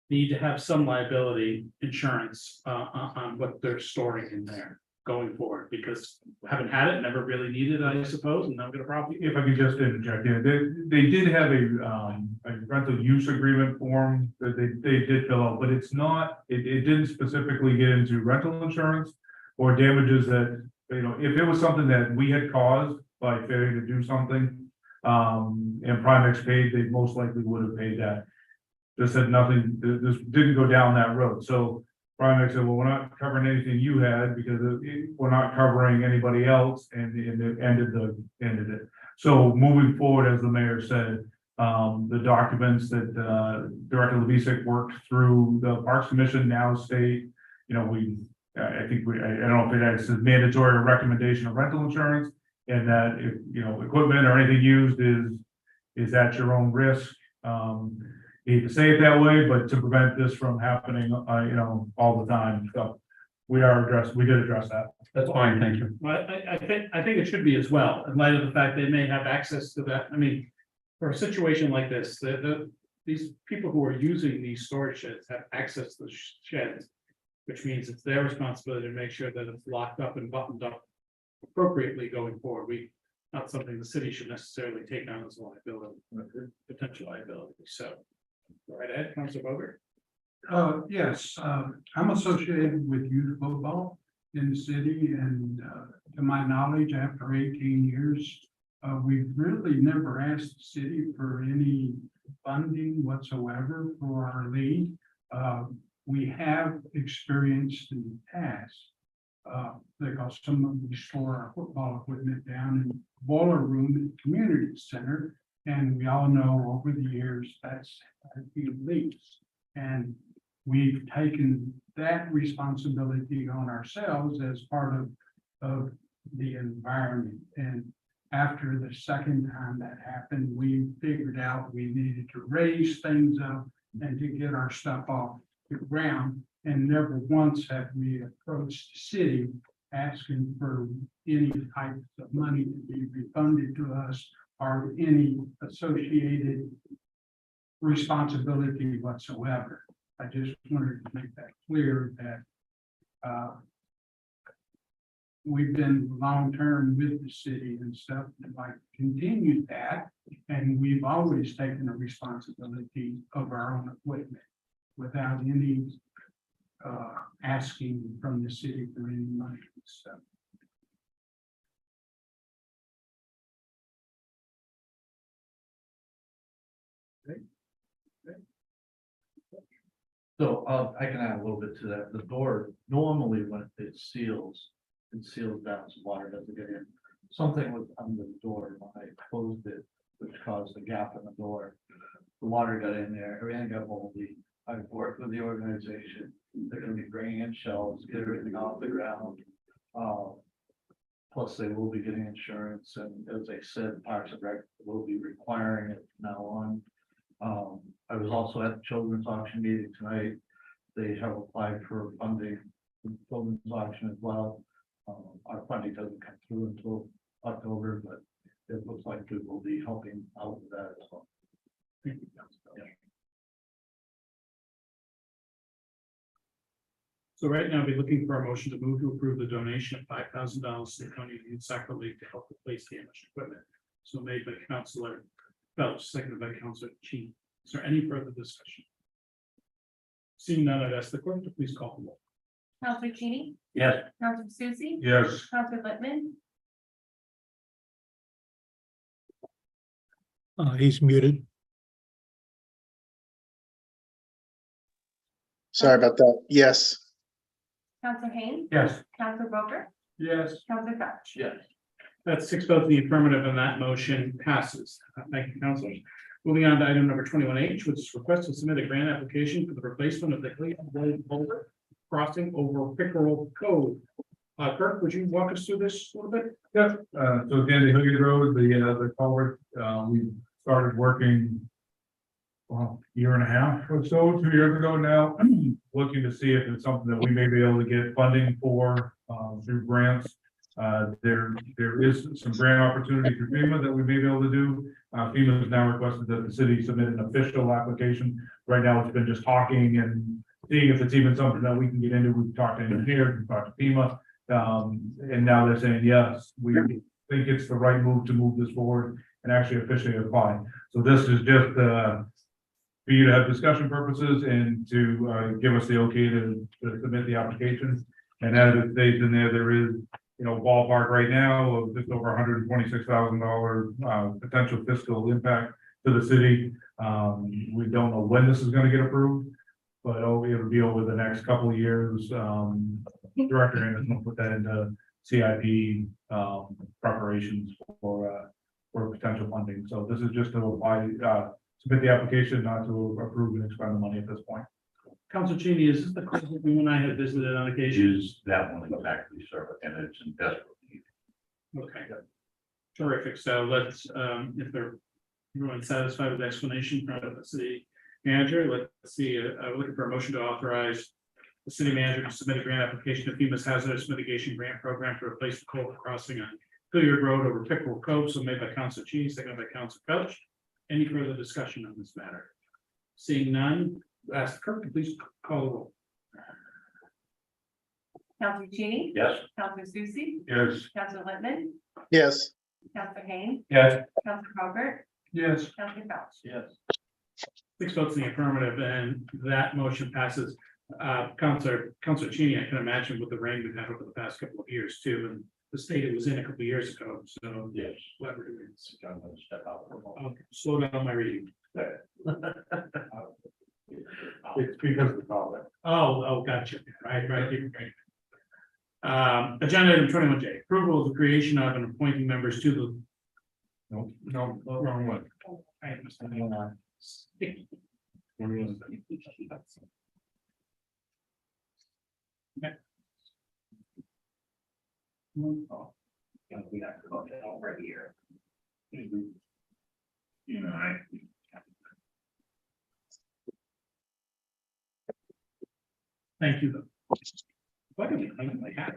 S1: need to have some liability insurance on what they're storing in there. going forward, because we haven't had it, never really needed it, I suppose, and I'm gonna probably.
S6: If I could just interject, yeah, they did have a rental use agreement form that they did fill out, but it's not, it didn't specifically get into rental insurance or damages that, you know, if it was something that we had caused by failing to do something, and Primex paid, they most likely would have paid that. This had nothing, this didn't go down that road, so Primex said, well, we're not covering anything you had because we're not covering anybody else, and it ended it. So moving forward, as the mayor said, the documents that Director Levisek worked through the Parks Commission now state, you know, I think I don't know if it is a mandatory recommendation of rental insurance, and that if, you know, equipment or anything used is at your own risk. Hate to say it that way, but to prevent this from happening, you know, all the time, so we did address that.
S8: That's fine, thank you.
S1: Well, I think it should be as well, in light of the fact they may have access to that. I mean, for a situation like this, these people who are using these storage sheds have access to the sheds, which means it's their responsibility to make sure that it's locked up and buttoned up appropriately going forward. Not something the city should necessarily take on as a liability, potential liability, so. All right, Ed, Councilor Bogert.
S8: Yes, I'm associated with youth football in the city, and to my knowledge, after 18 years, we've really never asked the city for any funding whatsoever for our league. We have experienced in the past, because some of we store our football equipment down in the boiler room at the community center. And we all know over the years that's a few leaks. And we've taken that responsibility on ourselves as part of the environment. And after the second time that happened, we figured out we needed to raise things up and to get our stuff off the ground. And never once have we approached the city asking for any type of money to be refunded to us, or any associated responsibility whatsoever. I just wanted to make that clear that we've been long-term with the city and stuff, and like continue that, and we've always taken a responsibility of our own equipment without any asking from the city for any money and stuff.
S4: So I can add a little bit to that. The door, normally when it seals down so water doesn't get in. Something was under the door when I closed it, which caused a gap in the door. The water got in there, everything got moldy. I've worked with the organization. They're gonna be bringing in shelves, get everything off the ground. Plus they will be getting insurance, and as I said, Parks and Rec will be requiring it from now on. I was also at the children's auction meeting tonight. They have applied for funding for the children's auction as well. Our funding doesn't come through until October, but it looks like we will be helping out with that as well.
S1: Yeah. So right now, we're looking for a motion to move to approve the donation of $5,000 to the Laconia Youth Soccer League to help replace damaged equipment. So made by Councilor Phelps, seconded by Councilor Cheney. Is there any further discussion? Seeing none, I'd ask the clerk to please call the roll.
S2: Councilor Cheney,
S5: Yes.
S2: Councilor Susie,
S6: Yes.
S2: Councilor Littman,
S11: He's muted.
S9: Sorry about that. Yes.
S2: Councilor Haynes,
S8: Yes.
S2: Councilor Bogert,
S8: Yes.
S2: Councilor Felch.
S4: Yes.
S1: That's 6 votes in the affirmative, and that motion passes. Thank you, councilors. Moving on to item number 21H, which is request to submit a grant application for the replacement of the Cleveland Road boulder crossing over Pickerel Cove. Kirk, would you walk us through this a little bit?
S6: Yeah, so at the end of Hilliard Road, the culvert, we started working. Well, year and a half or so, 2 years ago now, looking to see if it's something that we may be able to get funding for, through grants. There is some grant opportunity for FEMA that we may be able to do. FEMA has now requested that the city submit an official application. Right now, it's been just talking and seeing if it's even something that we can get into. We've talked to engineers, we've talked to FEMA.
S3: And now they're saying, yes, we think it's the right move to move this forward and actually officially apply. So this is just, for you to have discussion purposes and to, give us the okay to submit the application. And as it states in there, there is, ballpark right now of just over $126,000, potential fiscal impact to the city. We don't know when this is gonna get approved, but it'll be over the next couple of years. Director Anderson will put that into CIP, preparations for potential funding. So this is just to apply, submit the application, not to approve and expend the money at this point.
S1: Council Cheney, is this the club that you and I have visited on occasion?
S5: Is that one exactly, sir, and it's in desperate need.
S1: Okay. Terrific. So let's, if they're everyone satisfied with the explanation from the city manager, let's see, I'm looking for a motion to authorize the city manager to submit a grant application to FEMA's hazardous mitigation grant program to replace the culvert crossing on Hilliard Road over Pickerel Cove, so made by Council Cheney, seconded by Council Felch. Any further discussion on this matter? Seeing none, ask the clerk to please call the roll.
S2: Council Cheney.
S5: Yes.
S2: Council Susie.
S5: Yes.
S2: Council Littman.
S9: Yes.
S2: Council Haynes.
S3: Yes.
S2: Council Colbert.
S8: Yes.
S2: Council Felch.
S4: Yes.
S1: 6 votes in the affirmative, and that motion passes. Councilor Cheney, I can imagine with the rain we've had over the past couple of years too, and the state it was in a couple of years ago, so.
S5: Yes.
S1: Whatever it is.
S5: I'm gonna step out for a moment.
S1: Okay, slow down my reading.
S3: It's because of the problem.
S1: Oh, gotcha. Right. Agenda item 21J, approval of the creation of and appointing members to the.
S6: No, wrong one.
S1: I understand. Sticky.
S5: We have to go over here.
S1: You know, Thank you. What do we think we have?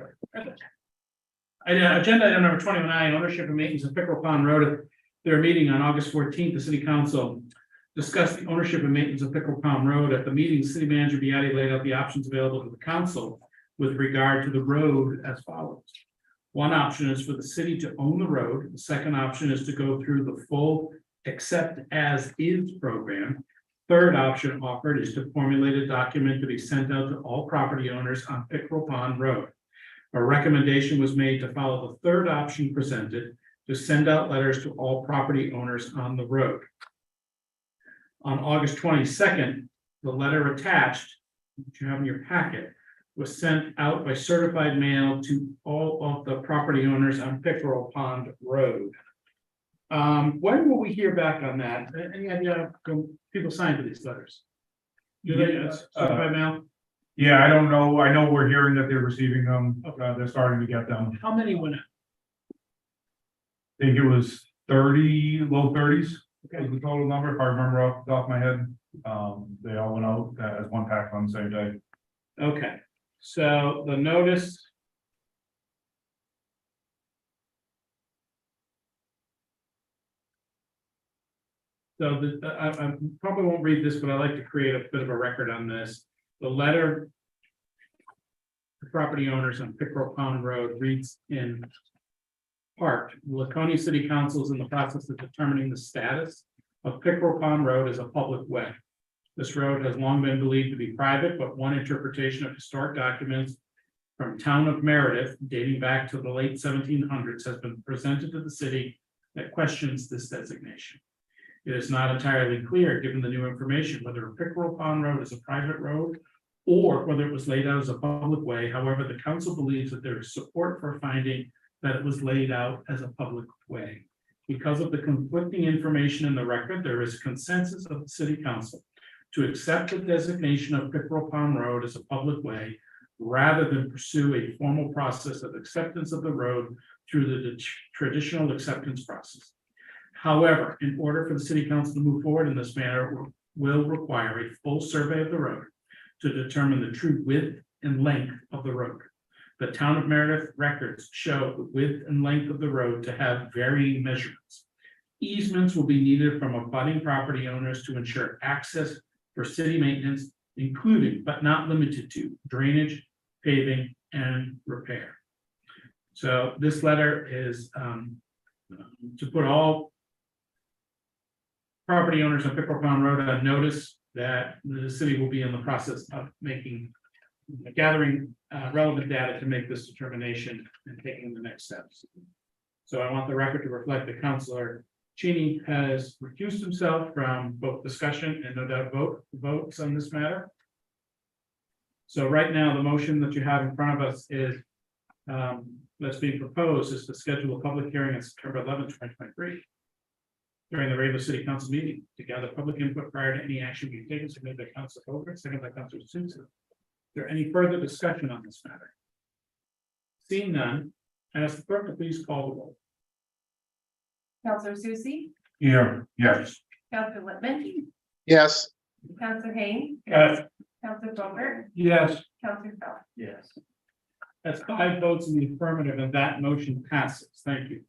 S1: Agenda item number 29, ownership and maintenance of Pickerel Pond Road. At their meeting on August 14th, the city council discussed the ownership and maintenance of Pickerel Pond Road. At the meeting, city manager Biatti laid out the options available to the council with regard to the road as follows. One option is for the city to own the road. The second option is to go through the full accept as is program. Third option offered is to formulate a document to be sent out to all property owners on Pickerel Pond Road. A recommendation was made to follow the third option presented, to send out letters to all property owners on the road. On August 22nd, the letter attached, which you have in your packet, was sent out by certified mail to all of the property owners on Pickerel Pond Road. When will we hear back on that? Any idea when people signed these letters? Do they, certified mail?
S3: Yeah, I don't know. I know we're hearing that they're receiving them. They're starting to get them.
S1: How many went out?
S3: I think it was 30, low 30s.
S1: Okay.
S3: Was the total number, if I remember off the top of my head. They all went out as one pack on the same day.
S1: Okay, so the notice. So I probably won't read this, but I like to create a bit of a record on this. The letter to property owners on Pickerel Pond Road reads in part, Laconia City Council is in the process of determining the status of Pickerel Pond Road as a public way. This road has long been believed to be private, but one interpretation of historic documents from town of Meredith dating back to the late 1700s has been presented to the city that questions this designation. It is not entirely clear, given the new information, whether Pickerel Pond Road is a private road or whether it was laid out as a public way. However, the council believes that there is support for finding that it was laid out as a public way. Because of the conflicting information in the record, there is consensus of the city council to accept the designation of Pickerel Pond Road as a public way rather than pursue a formal process of acceptance of the road through the traditional acceptance process. However, in order for the city council to move forward in this manner, it will require a full survey of the road to determine the true width and length of the road. The town of Meredith records show the width and length of the road to have varying measurements. Easements will be needed from abutting property owners to ensure access for city maintenance, including but not limited to drainage, paving, and repair. So this letter is to put all property owners on Pickerel Pond Road on notice that the city will be in the process of gathering relevant data to make this determination and taking the next steps. So I want the record to reflect that Councilor Cheney has recused himself from both discussion and no doubt votes on this matter. So right now, the motion that you have in front of us is that's being proposed is to schedule a public hearing on September 11th, 2023. During the regular city council meeting to gather public input prior to any action being taken, submitted by Councilor Colbert, second by Councilor Susan. Is there any further discussion on this matter? Seeing none, I ask the clerk to please call the roll.
S2: Counselor Susie,
S8: Here, yes.
S2: Counselor Littman,
S9: yes,
S2: Counselor Haynes,
S3: Yes.
S2: Counselor Colbert,
S8: Yes.
S2: Counselor Phelps.
S4: Yes.
S1: That's 5 votes in the affirmative and that motion passes. Thank you.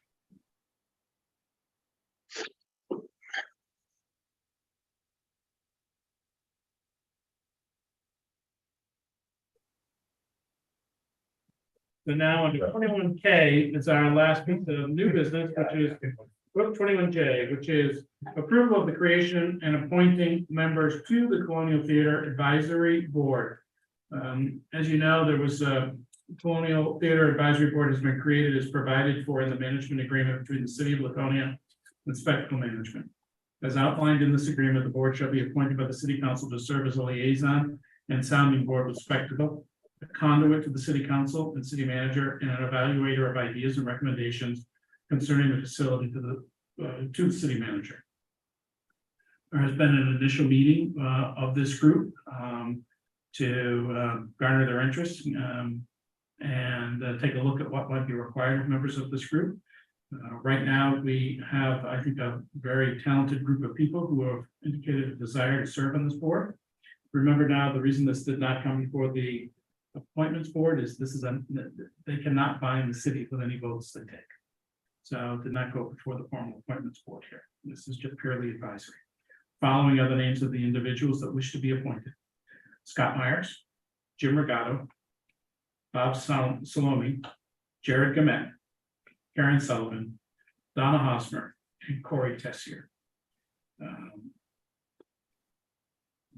S1: So now under 21K is our last piece of new business, which is 21J, which is approval of the creation and appointing members to the Colonial Theater Advisory Board. As you know, there was a Colonial Theater Advisory Board has been created as provided for in the management agreement between the city of Laconia and Spectacle Management. As outlined in this agreement, the board shall be appointed by the city council to serve as a liaison and sounding board with Spectacle, a conduit to the city council and city manager, and an evaluator of ideas and recommendations concerning the facility to the city manager. There has been an initial meeting of this group to garner their interest and take a look at what might be required of members of this group. Right now, we have, I think, a very talented group of people who have indicated a desire to serve on this board. Remember now, the reason this did not come before the appointments board is they cannot bind the city with any votes they take. So it did not go before the formal appointments board here. This is just purely advisory. Following are the names of the individuals that wish to be appointed: Scott Myers, Jim Regato, Bob Salome, Jared Gamet, Karen Sullivan, Donna Hosmer, and Corey Tessier.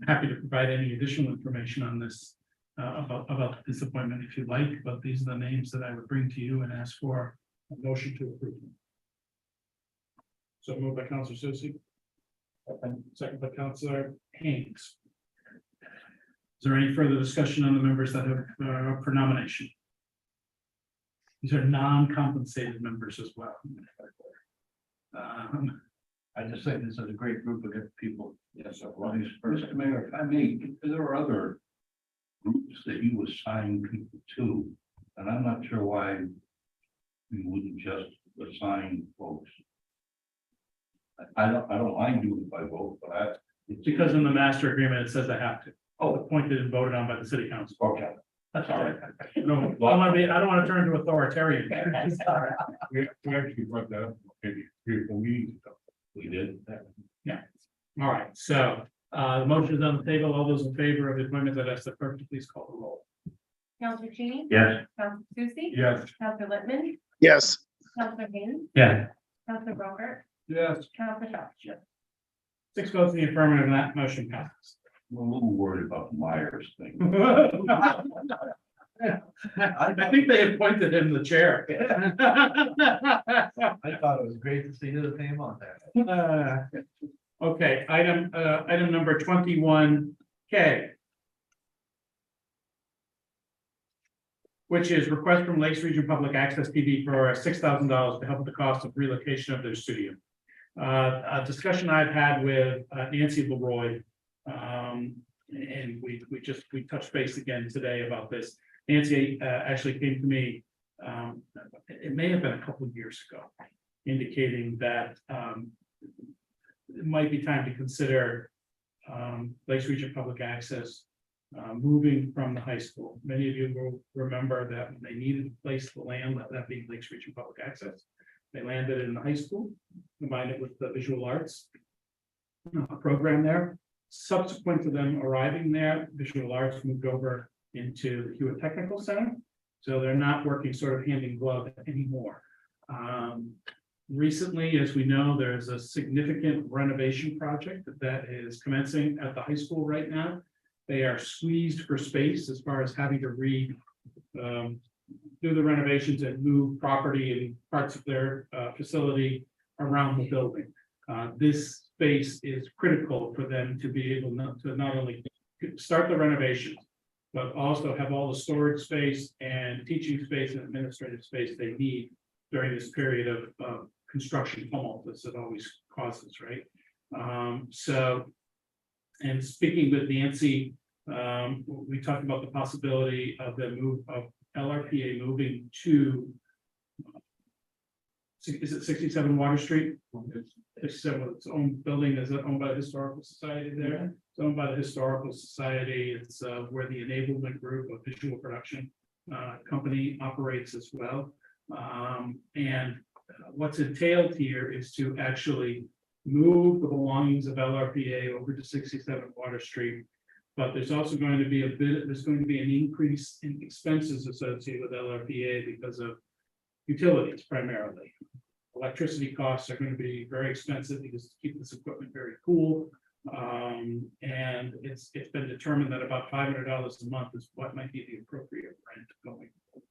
S1: Happy to provide any additional information on this about this appointment if you'd like, but these are the names that I would bring to you and ask for a motion to approve. So moved by Councilor Susie. Second by Councilor Haynes. Is there any further discussion on the members that have for nomination? These are non-compensated members as well.
S4: I just think this is a great group of good people.
S5: Yes, Mr. Mayor, if I may, there are other groups that you assign people to, and I'm not sure why we wouldn't just assign folks. I don't mind doing it by vote, but
S1: It's because in the master agreement, it says I have to.
S5: Oh.
S1: Appointed and voted on by the city council.
S5: okay.
S1: That's all right. No, I don't want to turn into authoritarian.
S6: We actually brought that up maybe 3 or 4 meetings ago.
S5: We did.
S1: All right, so the motion is on the table. All those in favor of the appointment, that ask the clerk to please call the roll.
S2: Counselor Cheney,
S5: Yes.
S2: Counselor Susie,
S6: Yes.
S2: Counselor Littman,
S9: yes,
S2: Counselor Haynes,
S1: Yeah.
S2: Counselor Colbert,
S8: Yes.
S2: Counselor Phelps.
S1: 6 votes in the affirmative, and that motion passes.
S5: I'm a little worried about the Myers thing.
S1: I think they appointed him the chair.
S4: I thought it was great to see his name on there.
S1: Okay, item number 21K. Which is request from Lakes Region Public Access TV for $6,000 to help with the cost of relocation of their studio. A discussion I've had with Nancy Leroy. And we touched base again today about this. Nancy actually came to me, it may have been a couple of years ago, indicating that it might be time to consider Lakes Region Public Access moving from the high school. Many of you will remember that when they needed a place to land, that being Lakes Region Public Access, they landed in the high school, combined it with the visual arts program there. Subsequent to them arriving there, visual arts moved over into the Hewitt Technical Center. So they're not working sort of hand in glove anymore. Recently, as we know, there's a significant renovation project that is commencing at the high school right now. They are squeezed for space as far as having to do the renovations and move property and parts of their facility around the building. This space is critical for them to be able to not only start the renovations, but also have all the storage space and teaching space and administrative space they need during this period of construction tumult that it always causes, right? And speaking with Nancy, we talked about the possibility of the move of LRPA moving to, is it 67 Water Street? 67, its own building, is it owned by the Historical Society there? It's owned by the Historical Society. It's where the enablement group of visual production company operates as well. And what's entailed here is to actually move the belongings of LRPA over to 67 Water Street. But there's also going to be there's going to be an increase in expenses associated with LRPA because of utilities primarily. Electricity costs are going to be very expensive because to keep this equipment very cool. And it's been determined that about $500 a month is what might be the appropriate rent going forward.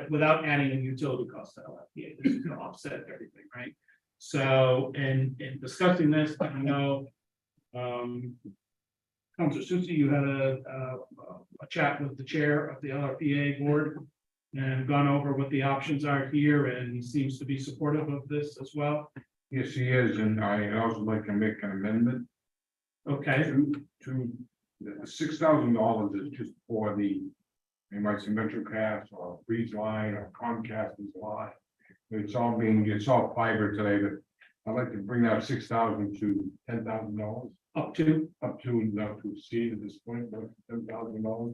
S1: Without adding in utility costs to LRPA. This is going to offset everything, right? So, in discussing this, I know Councilor Susie, you had a chat with the chair of the LRPA board and gone over what the options are here, and he seems to be supportive of this as well.
S6: Yes, he is, and I also like to make an amendment
S1: Okay,
S6: to the $6,000 is just for the, you might say MetroCast or Breeze Line or Comcast is line. It's all fiber today, but I'd like to bring that 6,000 to $10,000.
S1: up to,
S6: Up to, not to exceed at this point, but $10,000.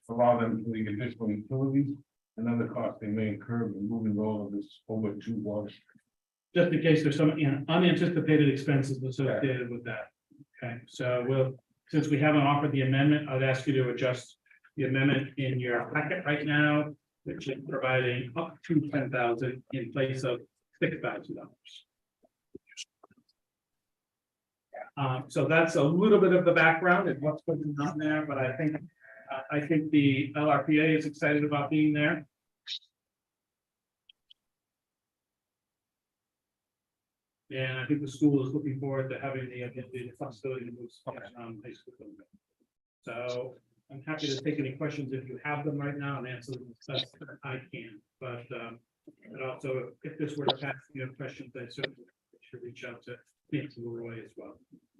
S6: Allow them to the additional utilities and other costs they may incur in moving all of this over to water.
S1: just in case there's some unanticipated expenses associated with that. Okay, so since we haven't offered the amendment, I'd ask you to adjust the amendment in your packet right now, which is providing up to 10,000 in place of $6,000. So that's a little bit of the background and what's going on there, but I think the LRPA is excited about being there. And I think the school is looking forward to having the flexibility to move stuff around high school. So I'm happy to take any questions if you have them right now and answer them as best I can. But also, if this were to pass, you have questions, I certainly should reach out to Nancy Leroy as well.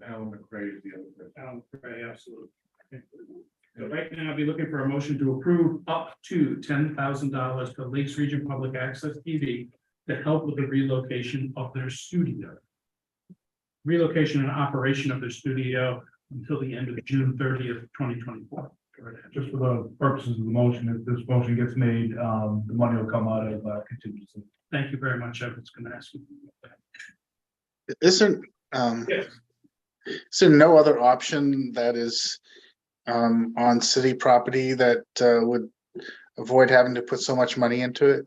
S6: Alan McRae is the other person.
S1: Alan McRae, absolutely. So right now, I'll be looking for a motion to approve up to $10,000 to Lakes Region Public Access TV to help with the relocation of their studio. Relocation and operation of their studio until the end of June 30th, 2024.
S11: Just for the purposes of the motion, if this motion gets made, the money will come out of contingency.
S1: Thank you very much. I was going to ask you.
S9: Isn't,
S1: Yes.
S9: is there no other option that is on city property that would avoid having to put so much money into it?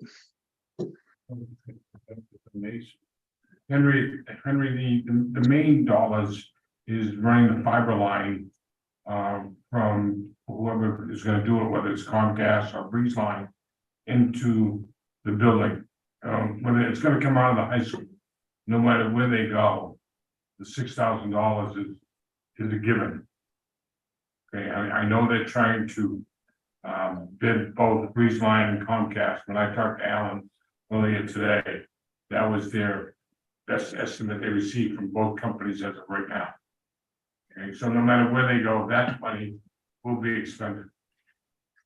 S6: Henry, the main dollars is running the fiber line from whoever is going to do it, whether it's Comcast or Breeze Line, into the building. When it's going to come out of the high school, no matter where they go, the $6,000 is a given. Okay, I know they're trying to bid both Breeze Line and Comcast. When I talked to Alan earlier today, that was their best estimate they received from both companies as of right now. Okay, so no matter where they go, that money will be expended.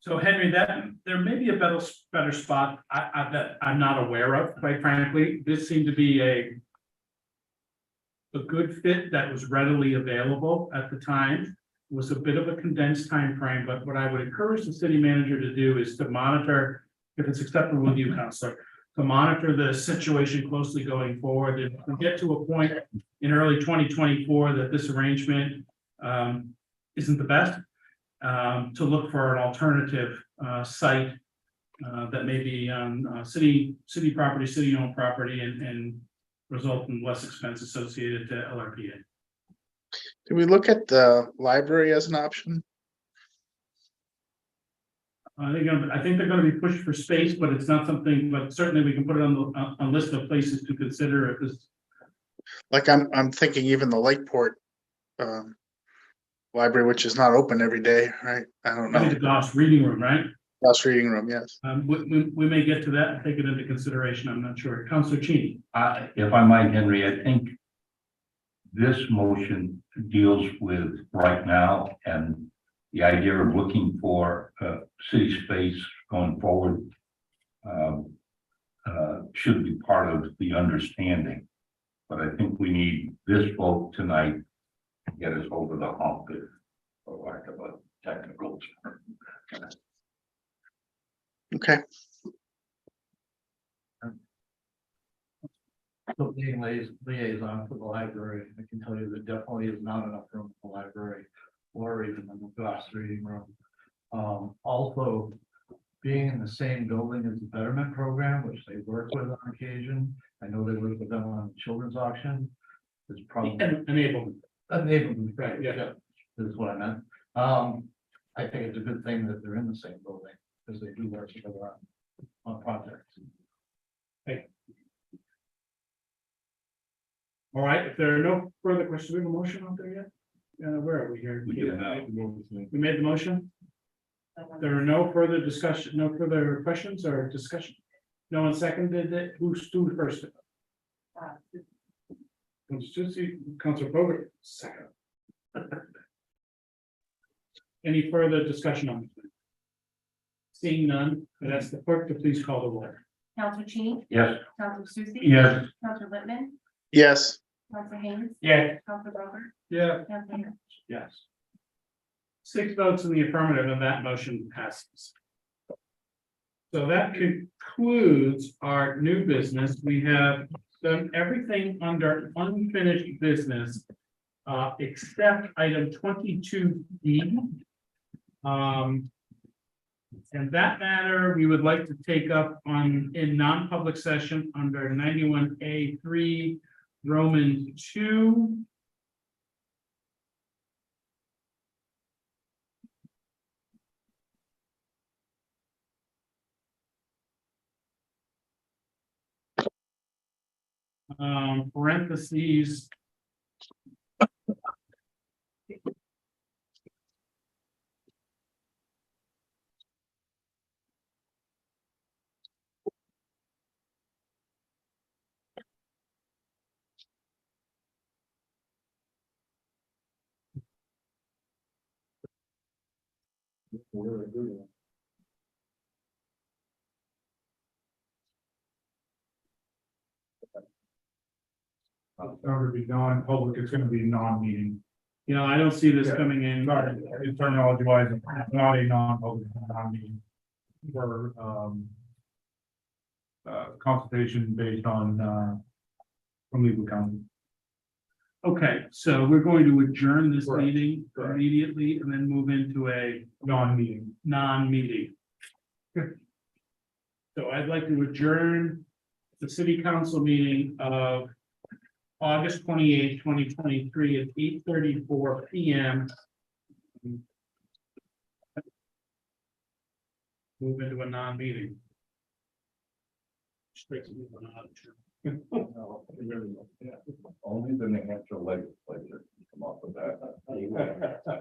S1: So Henry, that there may be a better spot that I'm not aware of, quite frankly. This seemed to be a good fit that was readily available at the time. It was a bit of a condensed time frame, but what I would encourage the city manager to do is to monitor, if it's acceptable with you, Counselor, to monitor the situation closely going forward. If we get to a point in early 2024 that this arrangement isn't the best, to look for an alternative site that may be on city property, city-owned property, and result in less expense associated to LRPA.
S9: Did we look at the library as an option?
S1: I think they're gonna be pushed for space, but it's not something, but certainly we can put it on the, on a list of places to consider if this.
S9: Like I'm thinking even the Lakeport library, which is not open every day, right? I don't
S1: Maybe
S9: know.
S1: the Goss Reading Room, right?
S9: House reading room, yes.
S1: We may get to that and take it into consideration, I'm not sure. Counselor Cheney.
S5: If I might, Henry, I think this motion deals with right now and the idea of looking for city space going forward should be part of the understanding. But I think we need this vote tonight to get us over the hump, for lack of a technical term.
S9: Okay,
S4: So being liaison for the library, I can tell you there definitely is not enough room in the library or even in the glass reading room. Also, being in the same building as the Betterment Program, which they work with on occasion, I know they work with them on the children's auction. Is probably
S1: Enablement.
S4: enablement,
S1: Right, yeah.
S4: is what I meant. I think it's a good thing that they're in the same building, because they do work together on projects.
S1: All right, if there are no further questions, we have a motion out there yet? Where are we here?
S5: We do now.
S1: We made the motion. There are no further discussion, no further questions or discussion. No one seconded it. Who stood first? Councilor Bogart, second. Any further discussion on this? Seeing none, I'd ask the clerk to please call the roll.
S2: Counselor Cheney,
S5: Yes.
S2: Counselor Susie.
S5: Yes.
S2: Counselor Littman,
S9: yes,
S2: Counselor Haynes.
S1: Yeah.
S2: Counselor Bogart,
S1: Yeah.
S2: Counselor Hurst.
S1: Yes. 6 votes in the affirmative and that motion passes. So that concludes our new business. We have done everything under unfinished business. Except item 22D. And that matter, we would like to take up in non-public session under 91A3, Roman 2. Parentheses.
S11: It's not gonna be non-public, it's gonna be non-meeting.
S1: You know, I don't see this coming in.
S11: Sorry, it's terminology wise, it's not a non-public, non-meeting. For, consultation based on, from legal counsel.
S1: Okay, so we're going to adjourn this
S11: Correct,
S1: meeting
S11: correct.
S1: immediately and then move into a
S11: Non-meeting.
S1: non-meeting. So I'd like to adjourn the city council meeting of August 28th, 2023 at 8:34 PM. Move into a non-meeting. Straight to move on out of chair.
S5: Only the New Hampshire legislature can come up with that.